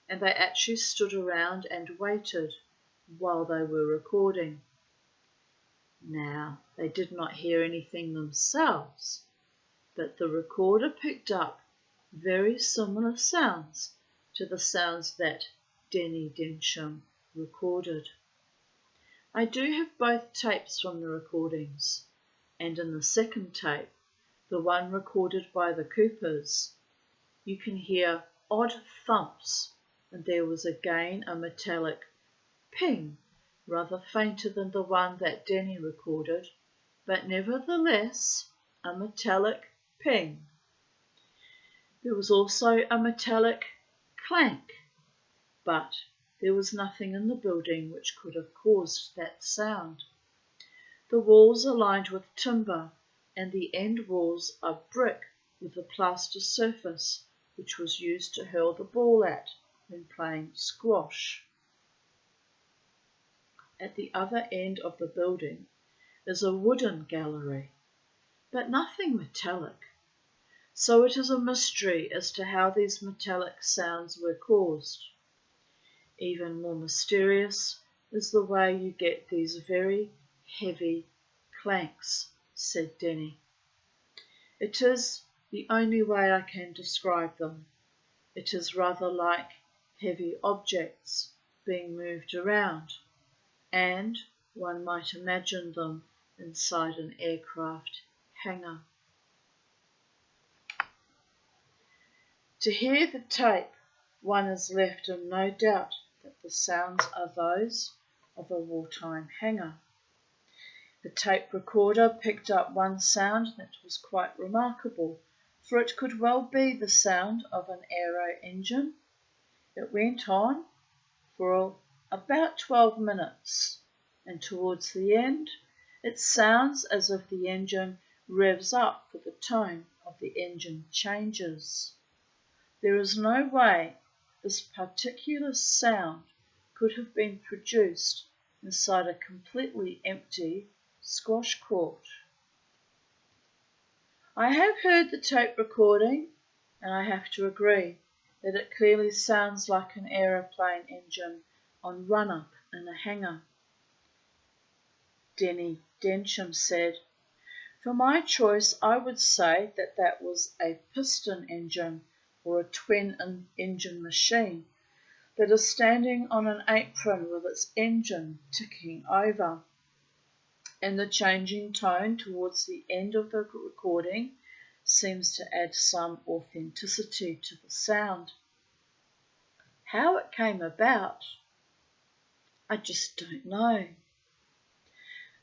and they actually stood around and waited while they were recording. Now, they did not hear anything themselves, but the recorder picked up very similar sounds to the sounds that Denny Densham recorded. I do have both tapes from the recordings, and in the second tape, the one recorded by the Coopers, you can hear odd thumps, and there was again a metallic ping, rather fainter than the one that Denny recorded, but nevertheless a metallic ping. There was also a metallic clank, but there was nothing in the building which could have caused that sound. The walls are lined with timber, and the end walls are brick with a plaster surface which was used to hurl the ball at when playing squash. At the other end of the building is a wooden gallery, but nothing metallic, so it is a mystery as to how these metallic sounds were caused. Even more mysterious is the way you get these very heavy clanks, said Denny. It is the only way I can describe them. It is rather like heavy objects being moved around, and one might imagine them inside an aircraft hangar. To hear the tape, one is left in no doubt that the sounds are those of a wartime hangar. The tape recorder picked up one sound that was quite remarkable, for it could well be the sound of an aero engine. It went on for about 12 minutes, and towards the end, it sounds as if the engine revs up for the tone of the engine changes. There is no way this particular sound could have been produced inside a completely empty squash court. I have heard the tape recording, and I have to agree that it clearly sounds like an aeroplane engine on run-up in a hangar. Denny Densham said, "For my choice, I would say that that was a piston engine or a twin-engine machine that is standing on an apron with its engine ticking over. And the changing tone towards the end of the recording seems to add some authenticity to the sound. How it came about, I just don't know."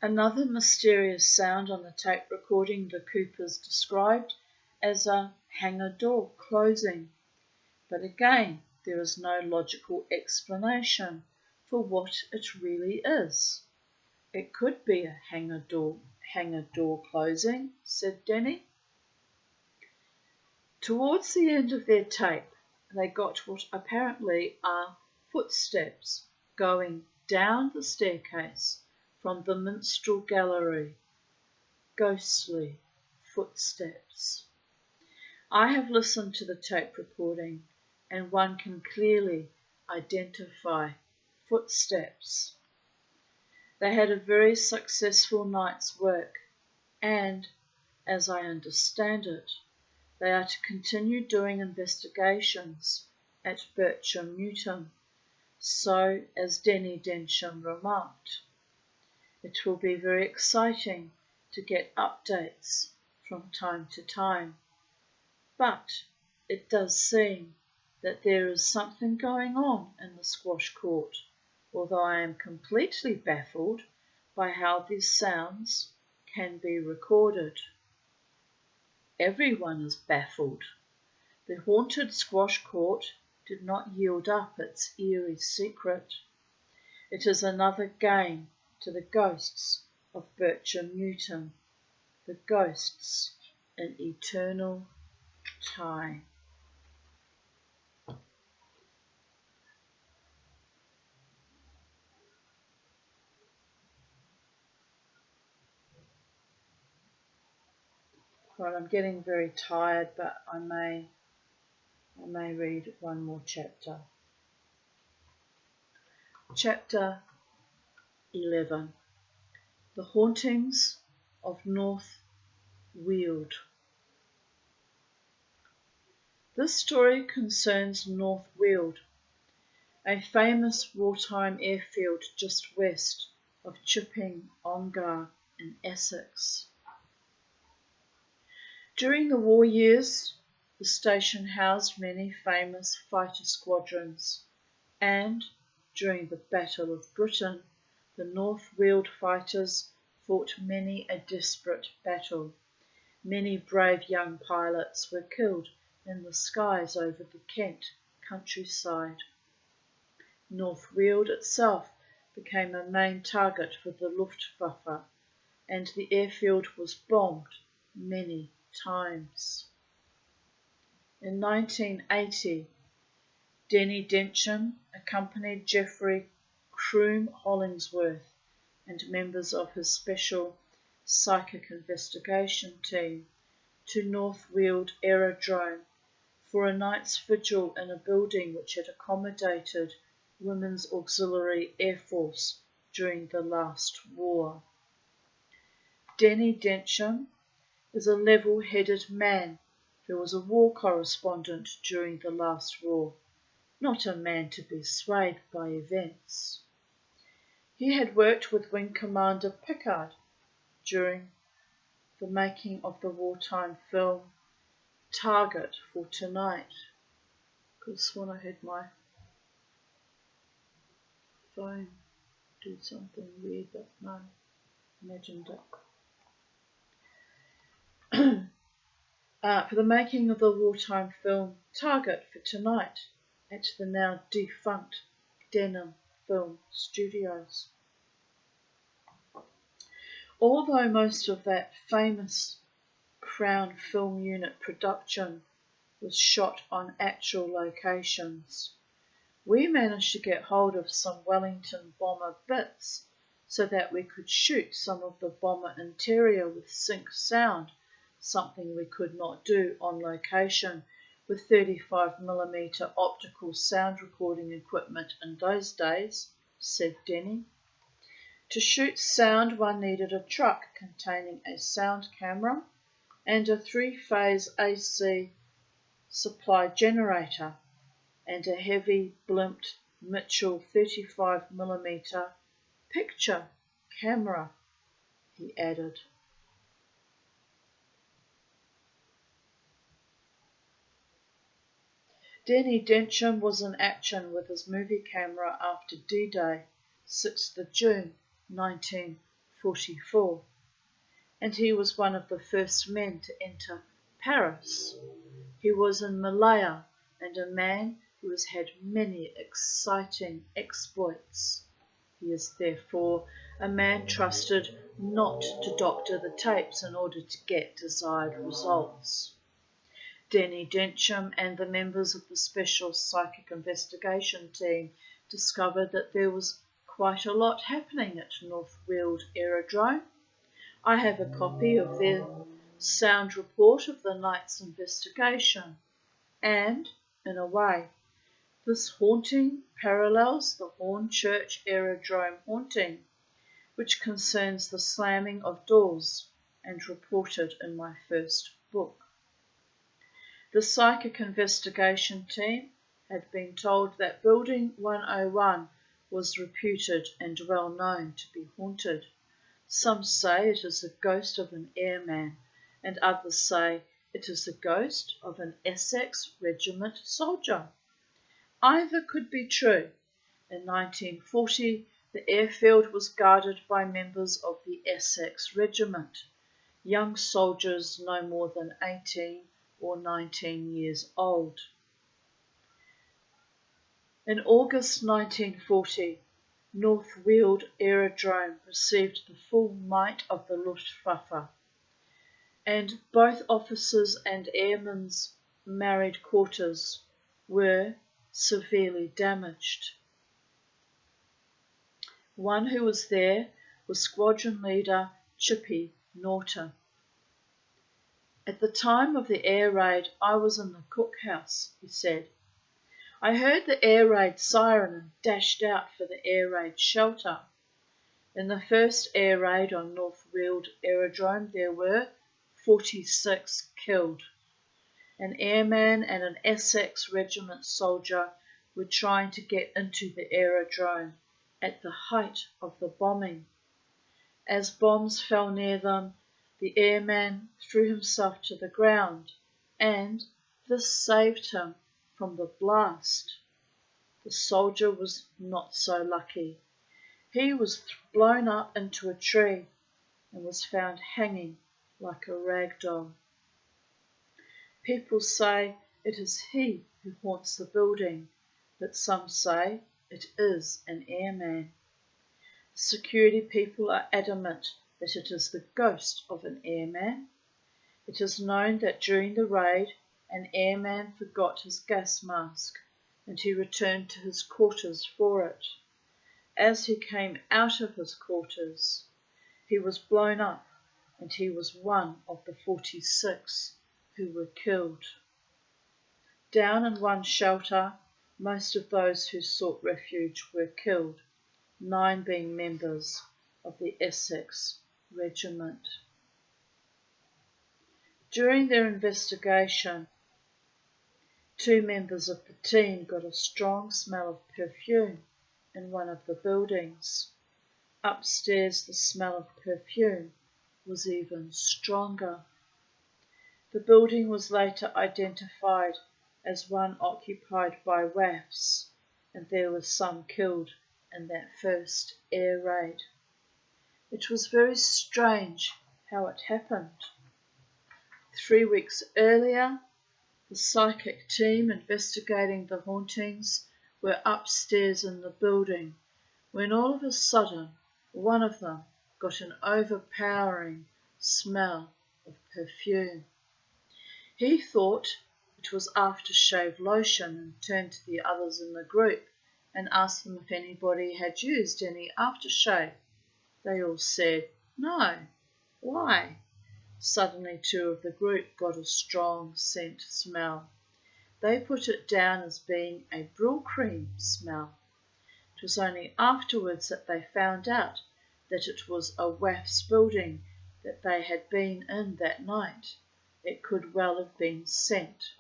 Another mysterious sound on the tape recording the Coopers described as a hangar door closing, but again there is no logical explanation for what it really is. "It could be a hangar door closing," said Denny. Towards the end of their tape, they got what apparently are footsteps going down the staircase from the Minstrel Gallery, Ghostly Footsteps. I have listened to the tape recording, and one can clearly identify footsteps. They had a very successful night's work, and, as I understand it, they are to continue doing investigations at Bircham Newton, so as Denny Densham remarked. It will be very exciting to get updates from time to time, but it does seem that there is something going on in the squash court, although I am completely baffled by how these sounds can be recorded. Everyone is baffled. The haunted squash court did not yield up its eerie secret. It is another game to the ghosts of Bircham Newton, the ghosts in eternal time. Right, I'm getting very tired, but I may read one more chapter. Chapter 11. The Hauntings of North Weald. This story concerns North Weald, a famous wartime airfield just west of Chipping Ongar in Essex. During the war years, the station housed many famous fighter squadrons, and during the Battle of Britain, the North Weald fighters fought many a desperate battle. Many brave young pilots were killed in the skies over the Kent countryside. North Weald itself became a main target for the Luftwaffe, and the airfield was bombed many times. In 1980, Denny Densham accompanied Geoffrey Croom Hollingsworth and members of his special psychic investigation team to North Weald Aerodrome for a night's vigil in a building which had accommodated Women's Auxiliary Air Force during the last war. Denny Densham is a level-headed man who was a war correspondent during the last war, not a man to be swayed by events. He had worked with Wing Commander Pickard during the making of the wartime film Target for Tonight. Could have sworn I heard my phone do something weird, but no, imagined it. For the making of the wartime film Target for Tonight at the now defunct Denham Film Studios. Although most of that famous Crown Film Unit production was shot on actual locations, we managed to get hold of some Wellington bomber bits so that we could shoot some of the bomber interior with sync sound, something we could not do on location with 35mm optical sound recording equipment in those days, said Denny. To shoot sound, one needed a truck containing a sound camera and a 3-phase AC supply generator and a heavy blimped Mitchell 35mm picture camera, he added. Denny Densham was in action with his movie camera after D-Day, 6th of June 1944, and he was one of the first men to enter Paris. He was in Malaya and a man who has had many exciting exploits. He is therefore a man trusted not to doctor the tapes in order to get desired results. Denny Densham and the members of the Special Psychic Investigation Team discovered that there was quite a lot happening at North Weald Aerodrome. I have a copy of their sound report of the night's investigation, and, in a way, this haunting parallels the Hornchurch Aerodrome haunting, which concerns the slamming of doors and reported in my first book. The psychic investigation team had been told that Building 101 was reputed and well known to be haunted. Some say it is the ghost of an airman, and others say it is the ghost of an Essex Regiment soldier. Either could be true. In 1940, the airfield was guarded by members of the Essex Regiment, young soldiers no more than 18 or 19 years old. In August 1940, North Weald Aerodrome received the full might of the Luftwaffe, and both officers' and airmen's married quarters were severely damaged. One who was there was Squadron Leader Chippy Norton. At the time of the air raid, I was in the cookhouse, he said. I heard the air raid siren and dashed out for the air raid shelter. In the first air raid on North Weald Aerodrome, there were 46 killed. An airman and an Essex Regiment soldier were trying to get into the aerodrome at the height of the bombing. As bombs fell near them, the airman threw himself to the ground, and this saved him from the blast. The soldier was not so lucky. He was blown up into a tree and was found hanging like a rag doll. People say it is he who haunts the building, but some say it is an airman. The security people are adamant that it is the ghost of an airman. It is known that during the raid, an airman forgot his gas mask, and he returned to his quarters for it. As he came out of his quarters, he was blown up, and he was one of the 46 who were killed. Down in one shelter, most of those who sought refuge were killed, 9 being members of the Essex Regiment. During their investigation, 2 members of the team got a strong smell of perfume in one of the buildings. Upstairs, the smell of perfume was even stronger. The building was later identified as one occupied by WAAFs, and there were some killed in that first air raid. It was very strange how it happened. 3 weeks earlier, the psychic team investigating the hauntings were upstairs in the building when all of a sudden one of them got an overpowering smell of perfume. He thought it was aftershave lotion and turned to the others in the group and asked them if anybody had used any aftershave. They all said, "No. Why?" Suddenly 2 of the group got a strong scent smell. They put it down as being a Brylcreem smell. It was only afterwards that they found out that it was a WAAF's building that they had been in that night. It could well have been scent.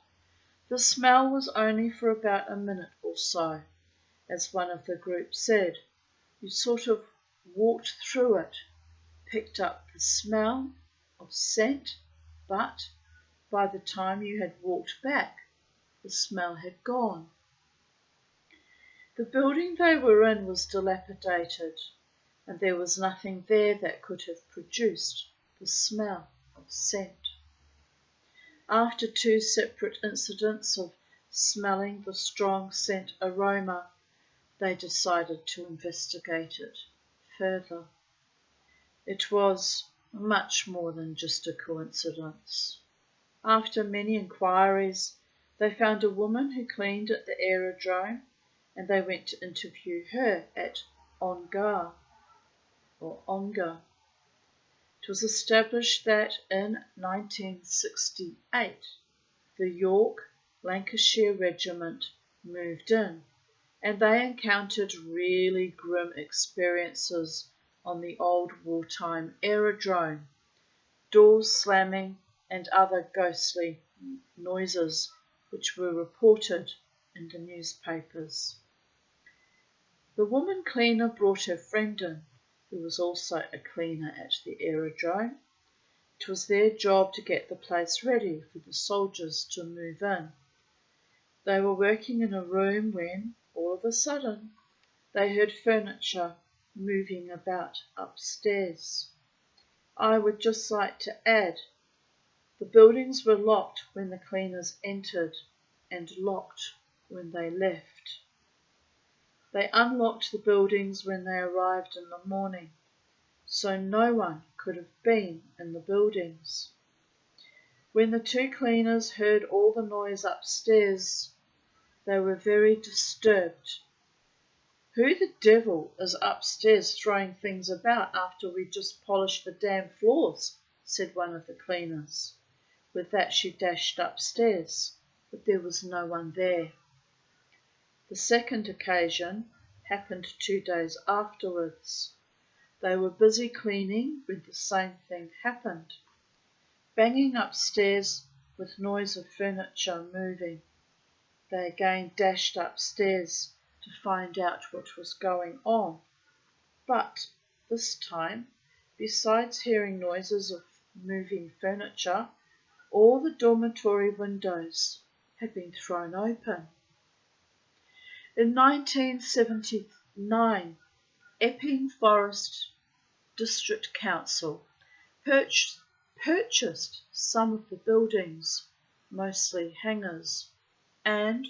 The smell was only for about a minute or so. As one of the group said, you sort of walked through it, picked up the smell of scent, but by the time you had walked back, the smell had gone. The building they were in was dilapidated, and there was nothing there that could have produced the smell of scent. After 2 separate incidents of smelling the strong scent aroma, they decided to investigate it further. It was much more than just a coincidence. After many inquiries, they found a woman who cleaned at the aerodrome, and they went to interview her at Ongar or Ongar. It was established that in 1968 the York Lancashire Regiment moved in, and they encountered really grim experiences on the old wartime aerodrome, doors slamming and other ghostly noises which were reported in the newspapers. The woman cleaner brought her friend in, who was also a cleaner at the aerodrome. It was their job to get the place ready for the soldiers to move in. They were working in a room when, all of a sudden, they heard furniture moving about upstairs. I would just like to add, the buildings were locked when the cleaners entered and locked when they left. They unlocked the buildings when they arrived in the morning, so no one could have been in the buildings. When the two cleaners heard all the noise upstairs, they were very disturbed. Who the devil is upstairs throwing things about after we just polished the damn floors? Said one of the cleaners. With that she dashed upstairs, but there was no one there. The second occasion happened 2 days afterwards. They were busy cleaning when the same thing happened. Banging upstairs with noise of furniture moving. They again dashed upstairs to find out what was going on. But this time, besides hearing noises of moving furniture, all the dormitory windows had been thrown open. In 1979, Epping Forest District Council purchased some of the buildings, mostly hangars, and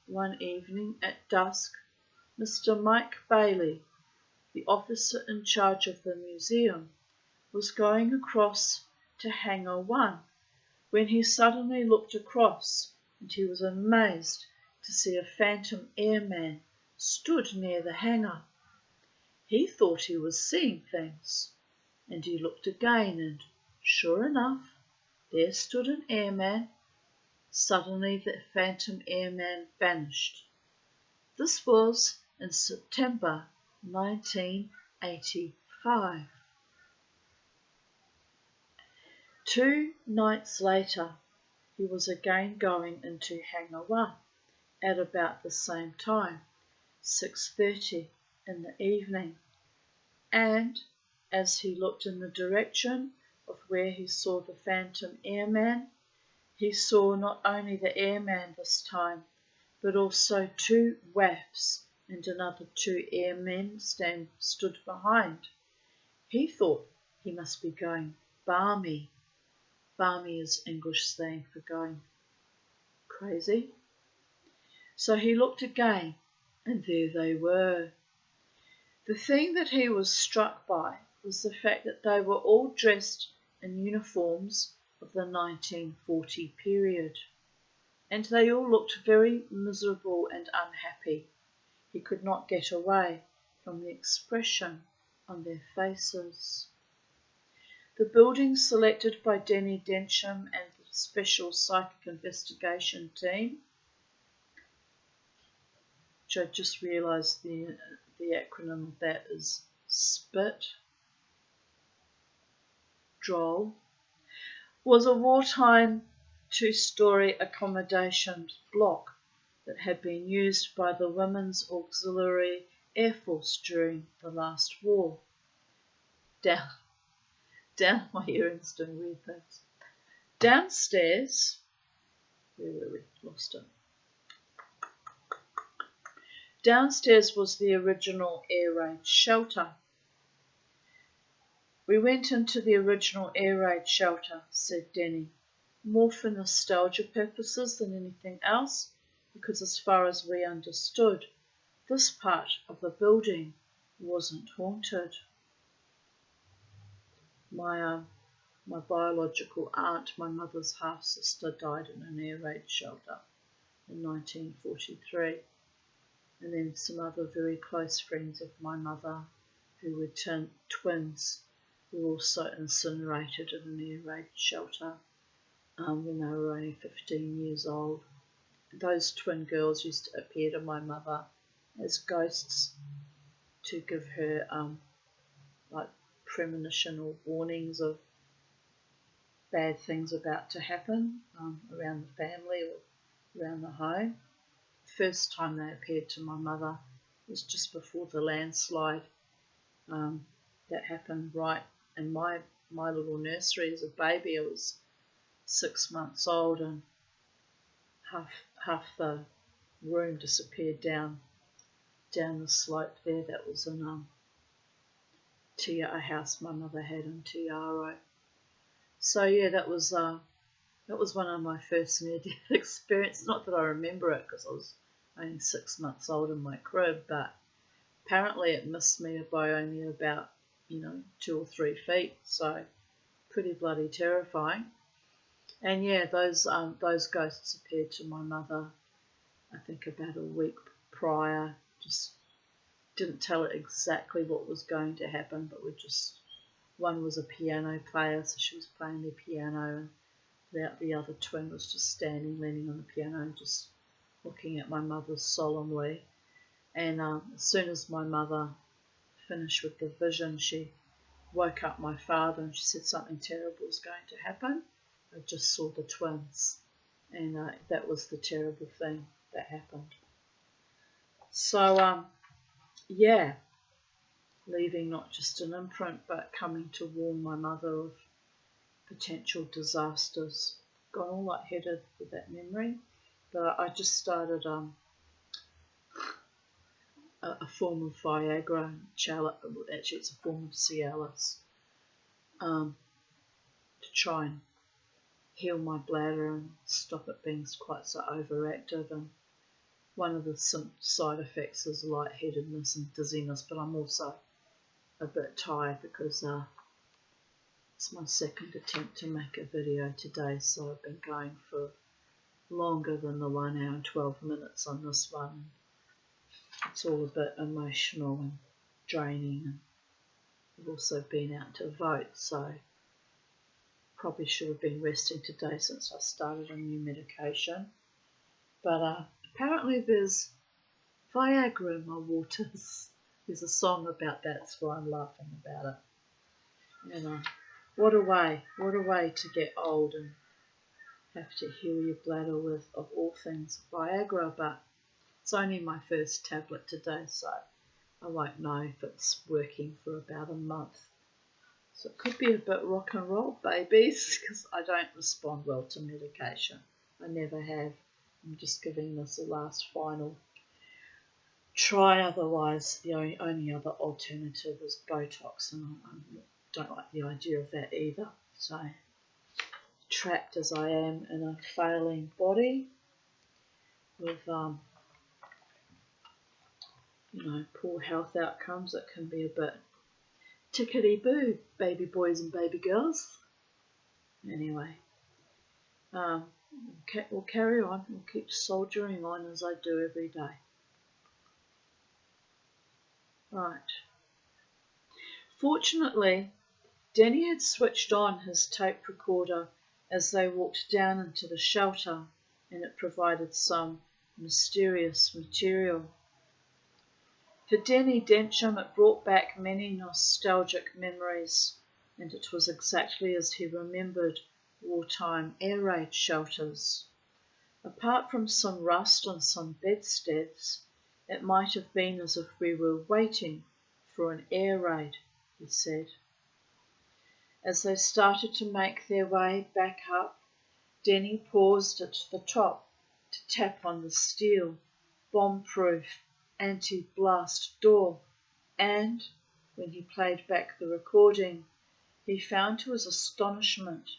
one evening at dusk, Mr. Mike Bailey, the officer in charge of the museum, was going across to Hangar 1 when he suddenly looked across, and he was amazed to see a phantom airman stood near the hangar. He thought he was seeing things, and he looked again, and sure enough, there stood an airman. Suddenly the phantom airman vanished. This was in September 1985. 2 nights later, he was again going into Hangar 1 at about the same time, 6:30 in the evening, and as he looked in the direction of where he saw the phantom airman, he saw not only the airman this time, but also 2 WAFs and another 2 airmen stood behind. He thought he must be going balmy. Balmy is English slang for going crazy. So he looked again, and there they were. The thing that he was struck by was the fact that they were all dressed in uniforms of the 1940 period, and they all looked very miserable and unhappy. He could not get away from the expression on their faces. The buildings selected by Denny Densham and the Special Psychic Investigation Team, which I just realised the acronym of that is SPIT, droll, was a wartime 2-story accommodation block that had been used by the Women's Auxiliary Air Force during the last war. Down my earrings doing weird things. Downstairs, where were we? Lost it. Downstairs was the original air raid shelter. We went into the original air raid shelter, said Denny, more for nostalgia purposes than anything else, because as far as we understood, this part of the building wasn't haunted. My biological aunt, my mother's half-sister, died in an air raid shelter in 1943. and then some other very close friends of my mother who were twins were also incinerated in an air raid shelter when they were only 15 years old. Those twin girls used to appear to my mother as ghosts to give her like premonition or warnings of bad things about to happen around the family or around the home. The first time they appeared to my mother was just before the landslide that happened right in my little nursery as a baby. I was 6 months old, and half the room disappeared down the slope there. That was in a house my mother had in Te Aro. So yeah, that was one of my first near-death experiences. Not that I remember it because I was only 6 months old in my crib, but apparently it missed me by only about 2 or 3 feet. So pretty bloody terrifying. And yeah, those ghosts appeared to my mother, I think about a week prior. Just didn't tell her exactly what was going to happen, but one was a piano player, so she was playing the piano, and the other twin was just standing, leaning on the piano, and just looking at my mother solemnly. And as soon as my mother finished with the vision, she woke up my father and she said something terrible was going to happen. I just saw the twins, and that was the terrible thing that happened. So, yeah, leaving not just an imprint, but coming to warn my mother of potential disasters. Got all lightheaded with that memory, but I just started a form of Viagra, actually it's a form of Cialis, to try and heal my bladder and stop it being quite so overactive. And one of the side effects is lightheadedness and dizziness, but I'm also a bit tired because it's my second attempt to make a video today, so I've been going for longer than the 1 hour and 12 minutes on this one. It's all a bit emotional and draining, and I've also been out to vote, so probably should have been resting today since I started a new medication. But apparently there's Viagra in my waters. There's a song about that, that's why I'm laughing about it. And what a way to get old and have to heal your bladder with, of all things, Viagra. But it's only my first tablet today, so I won't know if it's working for about a month. So it could be a bit rock and roll, babies, because I don't respond well to medication. I never have. I'm just giving this a last final try. Otherwise, the only other alternative is Botox, and I don't like the idea of that either. So, trapped as I am in a failing body with poor health outcomes, it can be a bit tickety-boo, baby boys and baby girls. Anyway, we'll carry on. We'll keep soldiering on as I do every day. Right. Fortunately, Danny had switched on his tape recorder as they walked down into the shelter, and it provided some mysterious material. For Danny Densham, it brought back many nostalgic memories, and it was exactly as he remembered wartime air raid shelters. Apart from some rust on some bedsteads, it might have been as if we were waiting for an air raid, he said. As they started to make their way back up, Denny paused at the top to tap on the steel, bomb-proof, anti-blast door, and, when he played back the recording, he found to his astonishment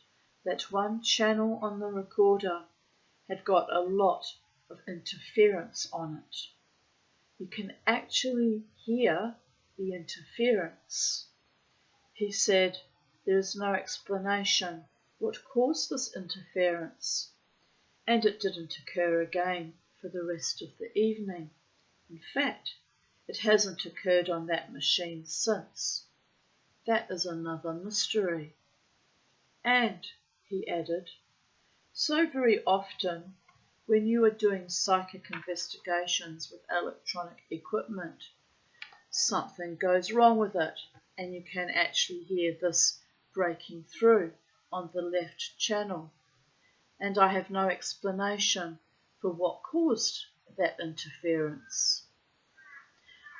that one channel on the recorder had got a lot of interference on it. You can actually hear the interference. He said there is no explanation what caused this interference, and it didn't occur again for the rest of the evening. In fact, it hasn't occurred on that machine since. That is another mystery. And, he added, so very often when you are doing psychic investigations with electronic equipment, something goes wrong with it and you can actually hear this breaking through on the left channel. And I have no explanation for what caused that interference.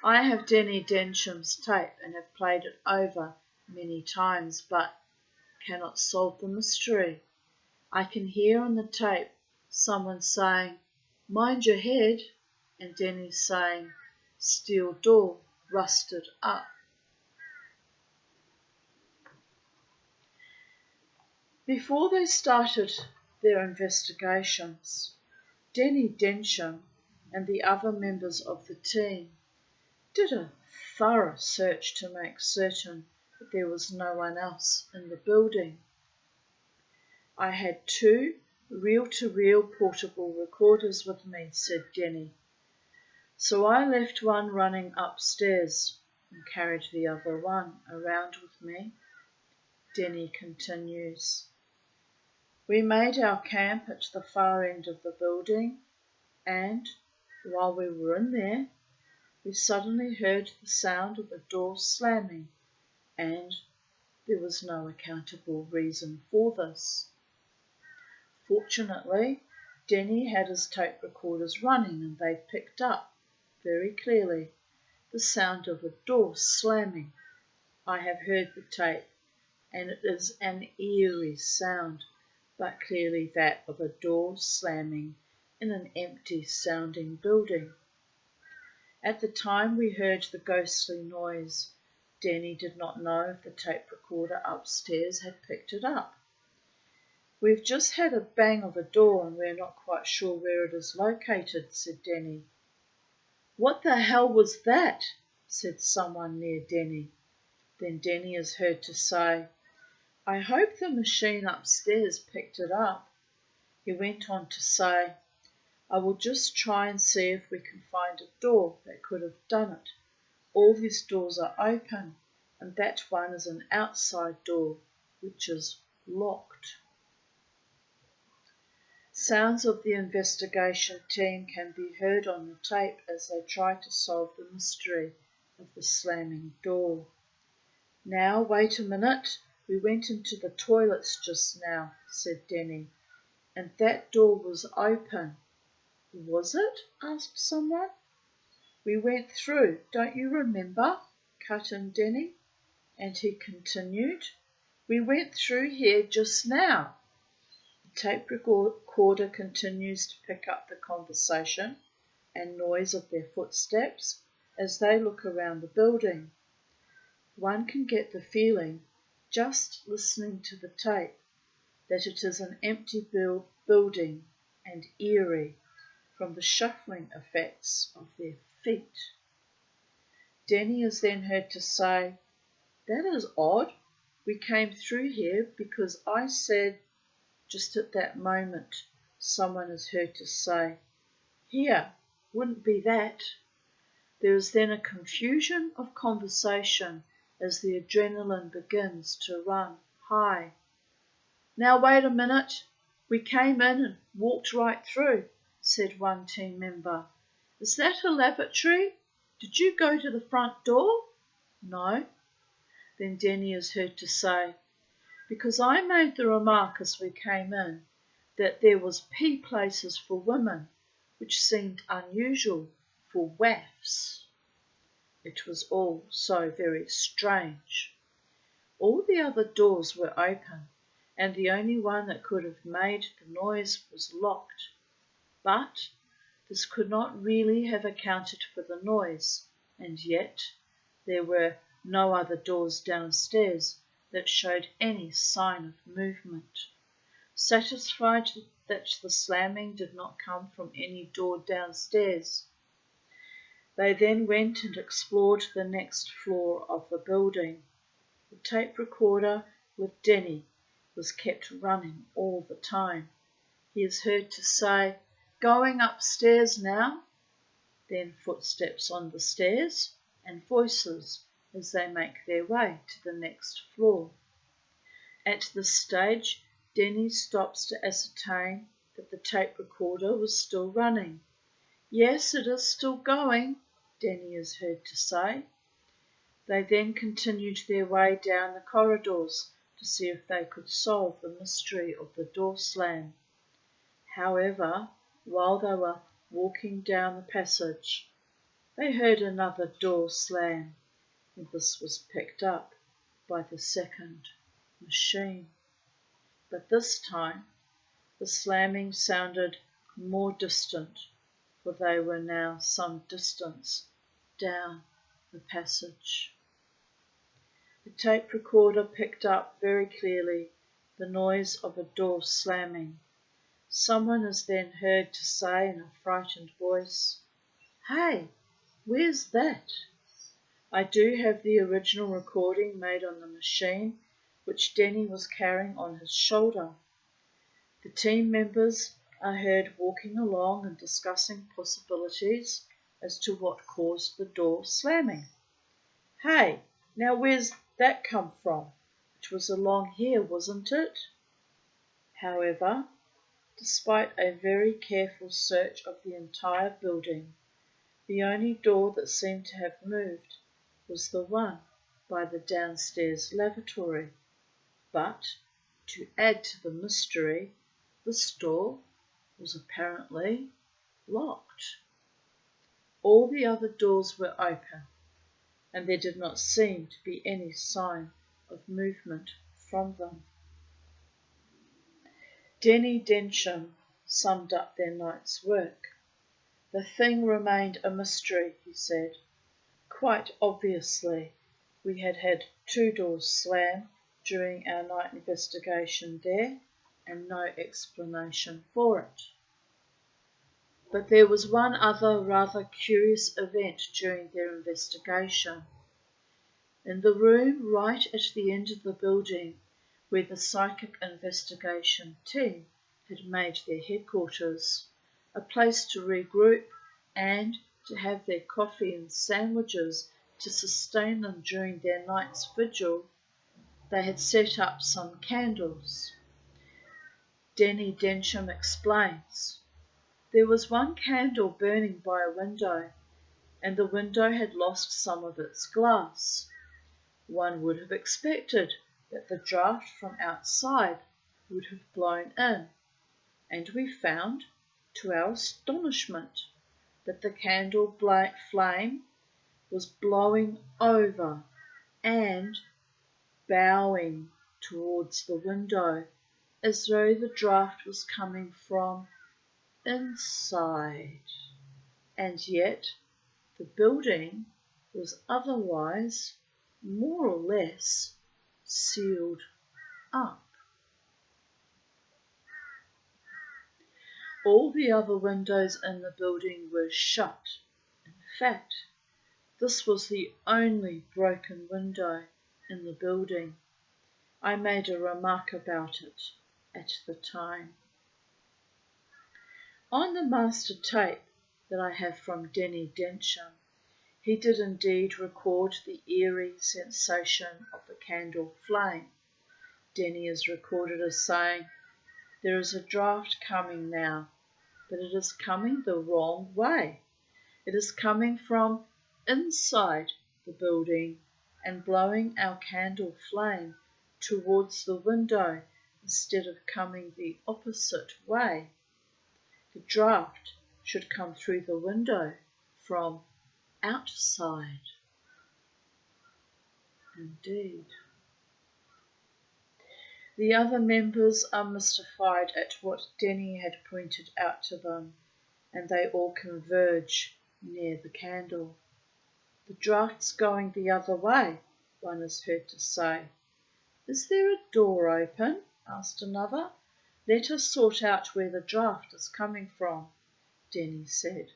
I have Denny Dencham's tape and have played it over many times, but cannot solve the mystery. I can hear on the tape someone saying, "Mind your head," and Denny saying, "Steel door, rusted up." Before they started their investigations, Denny Densham and the other members of the team did a thorough search to make certain that there was no one else in the building. I had 2 reel-to-reel portable recorders with me, said Denny. So I left one running upstairs and carried the other one around with me. Denny continues. We made our camp at the far end of the building, and while we were in there, we suddenly heard the sound of a door slamming, and there was no accountable reason for this. Fortunately, Denny had his tape recorders running and they picked up, very clearly, the sound of a door slamming. I have heard the tape, and it is an eerie sound, but clearly that of a door slamming in an empty sounding building. At the time we heard the ghostly noise, Denny did not know if the tape recorder upstairs had picked it up. We've just had a bang of a door and we're not quite sure where it is located, said Denny. What the hell was that? Said someone near Denny. Then Denny is heard to say, I hope the machine upstairs picked it up. He went on to say, I will just try and see if we can find a door that could have done it. All these doors are open, and that one is an outside door, which is locked. Sounds of the investigation team can be heard on the tape as they try to solve the mystery of the slamming door. Now, wait a minute. We went into the toilets just now, said Denny, and that door was open. Was it? Asked someone. We went through, don't you remember? Cut in Denny. And he continued, we went through here just now. The tape recorder continues to pick up the conversation and noise of their footsteps as they look around the building. One can get the feeling, just listening to the tape, that it is an empty building and eerie from the shuffling effects of their feet. Denny is then heard to say, that is odd. We came through here because I said, just at that moment, someone is heard to say, here, wouldn't be that. There is then a confusion of conversation as the adrenaline begins to run high. Now wait a minute. We came in and walked right through, said one team member. Is that a lavatory? Did you go to the front door? No. Then Denny is heard to say, because I made the remark as we came in that there was pee places for women, which seemed unusual for WAFs. It was all so very strange. All the other doors were open, and the only one that could have made the noise was locked. But this could not really have accounted for the noise, and yet there were no other doors downstairs that showed any sign of movement. Satisfied that the slamming did not come from any door downstairs, they then went and explored the next floor of the building. The tape recorder with Denny was kept running all the time. He is heard to say, going upstairs now. then footsteps on the stairs and voices as they make their way to the next floor. At this stage, Denny stops to ascertain that the tape recorder was still running. "Yes, it is still going," Denny is heard to say. They then continued their way down the corridors to see if they could solve the mystery of the door slam. However, while they were walking down the passage, they heard another door slam, and this was picked up by the second machine. But this time, the slamming sounded more distant, for they were now some distance down the passage. The tape recorder picked up very clearly the noise of a door slamming. Someone is then heard to say in a frightened voice, "Hey, where's that?" I do have the original recording made on the machine, which Denny was carrying on his shoulder. The team members are heard walking along and discussing possibilities as to what caused the door slamming. "Hey, now where's that come from? It was along here, wasn't it?" However, despite a very careful search of the entire building, the only door that seemed to have moved was the one by the downstairs lavatory. But, to add to the mystery, this door was apparently locked. All the other doors were open, and there did not seem to be any sign of movement from them. Denny Densham summed up their night's work. "The thing remained a mystery," he said. "Quite obviously, we had had 2 doors slam during our night investigation there, and no explanation for it. But there was one other rather curious event during their investigation. In the room right at the end of the building, where the psychic investigation team had made their headquarters, a place to regroup and to have their coffee and sandwiches to sustain them during their night's vigil, they had set up some candles. Denny Densham explains. There was one candle burning by a window, and the window had lost some of its glass. One would have expected that the draught from outside would have blown in, and we found, to our astonishment, that the candle flame was blowing over and bowing towards the window, as though the draught was coming from inside, and yet the building was otherwise more or less sealed up. All the other windows in the building were shut. In fact, this was the only broken window in the building. I made a remark about it at the time. On the master tape that I have from Denny Densham, he did indeed record the eerie sensation of the candle flame. Denny is recorded as saying, "There is a draught coming now, but it is coming the wrong way. It is coming from inside the building and blowing our candle flame towards the window instead of coming the opposite way. The draught should come through the window from outside." Indeed. The other members are mystified at what Denny had pointed out to them, and they all converge near the candle. "The draught's going the other way," one is heard to say. "Is there a door open?" asked another. "Let us sort out where the draught is coming from," Denny said.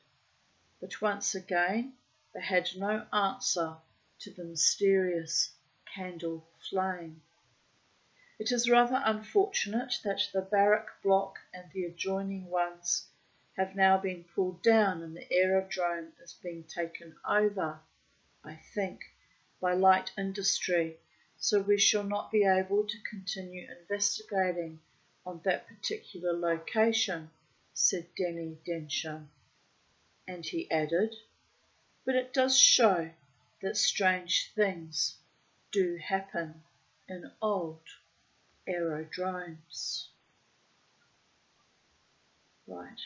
But once again they had no answer to the mysterious candle flame. It is rather unfortunate that the barrack block and the adjoining ones have now been pulled down and the aerodrome is being taken over, I think, by light industry, so we shall not be able to continue investigating on that particular location, said Denny Densham. And he added, but it does show that strange things do happen in old aerodromes. Right.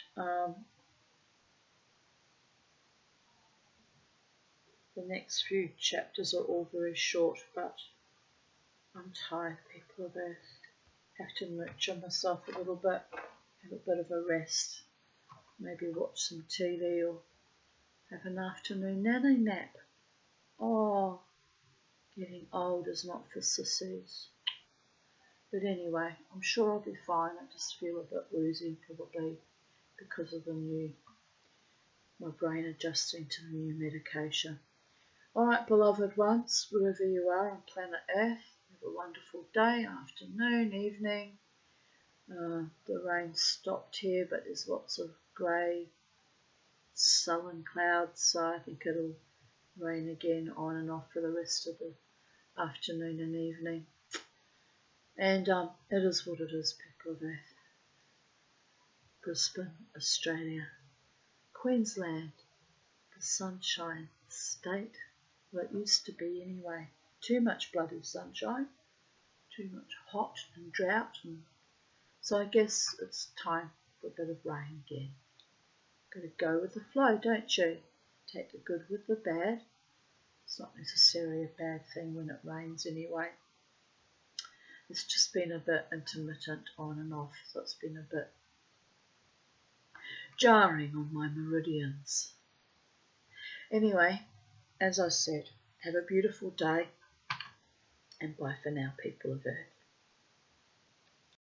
The next few chapters are all very short, but I'm tired, people of Earth. Have to nurture myself a little bit, have a bit of a rest, maybe watch some TV or have an afternoon nanny nap. Oh, getting old is not for sissies. But anyway, I'm sure I'll be fine. I just feel a bit woozy, probably because of my brain adjusting to the new medication. Alright, beloved ones, wherever you are on planet Earth, have a wonderful day, afternoon, evening. The rain stopped here, but there's lots of grey, sullen clouds, so I think it'll rain again on and off for the rest of the afternoon and evening. And it is what it is, people of Earth. Brisbane, Australia. Queensland, the sunshine state. Well, it used to be anyway. Too much bloody sunshine, too much hot and drought, and so I guess it's time for a bit of rain again. Got to go with the flow, don't you? Take the good with the bad. It's not necessarily a bad thing when it rains anyway. It's just been a bit intermittent on and off, so it's been a bit jarring on my meridians. Anyway, as I said, have a beautiful day, and bye for now, people of Earth.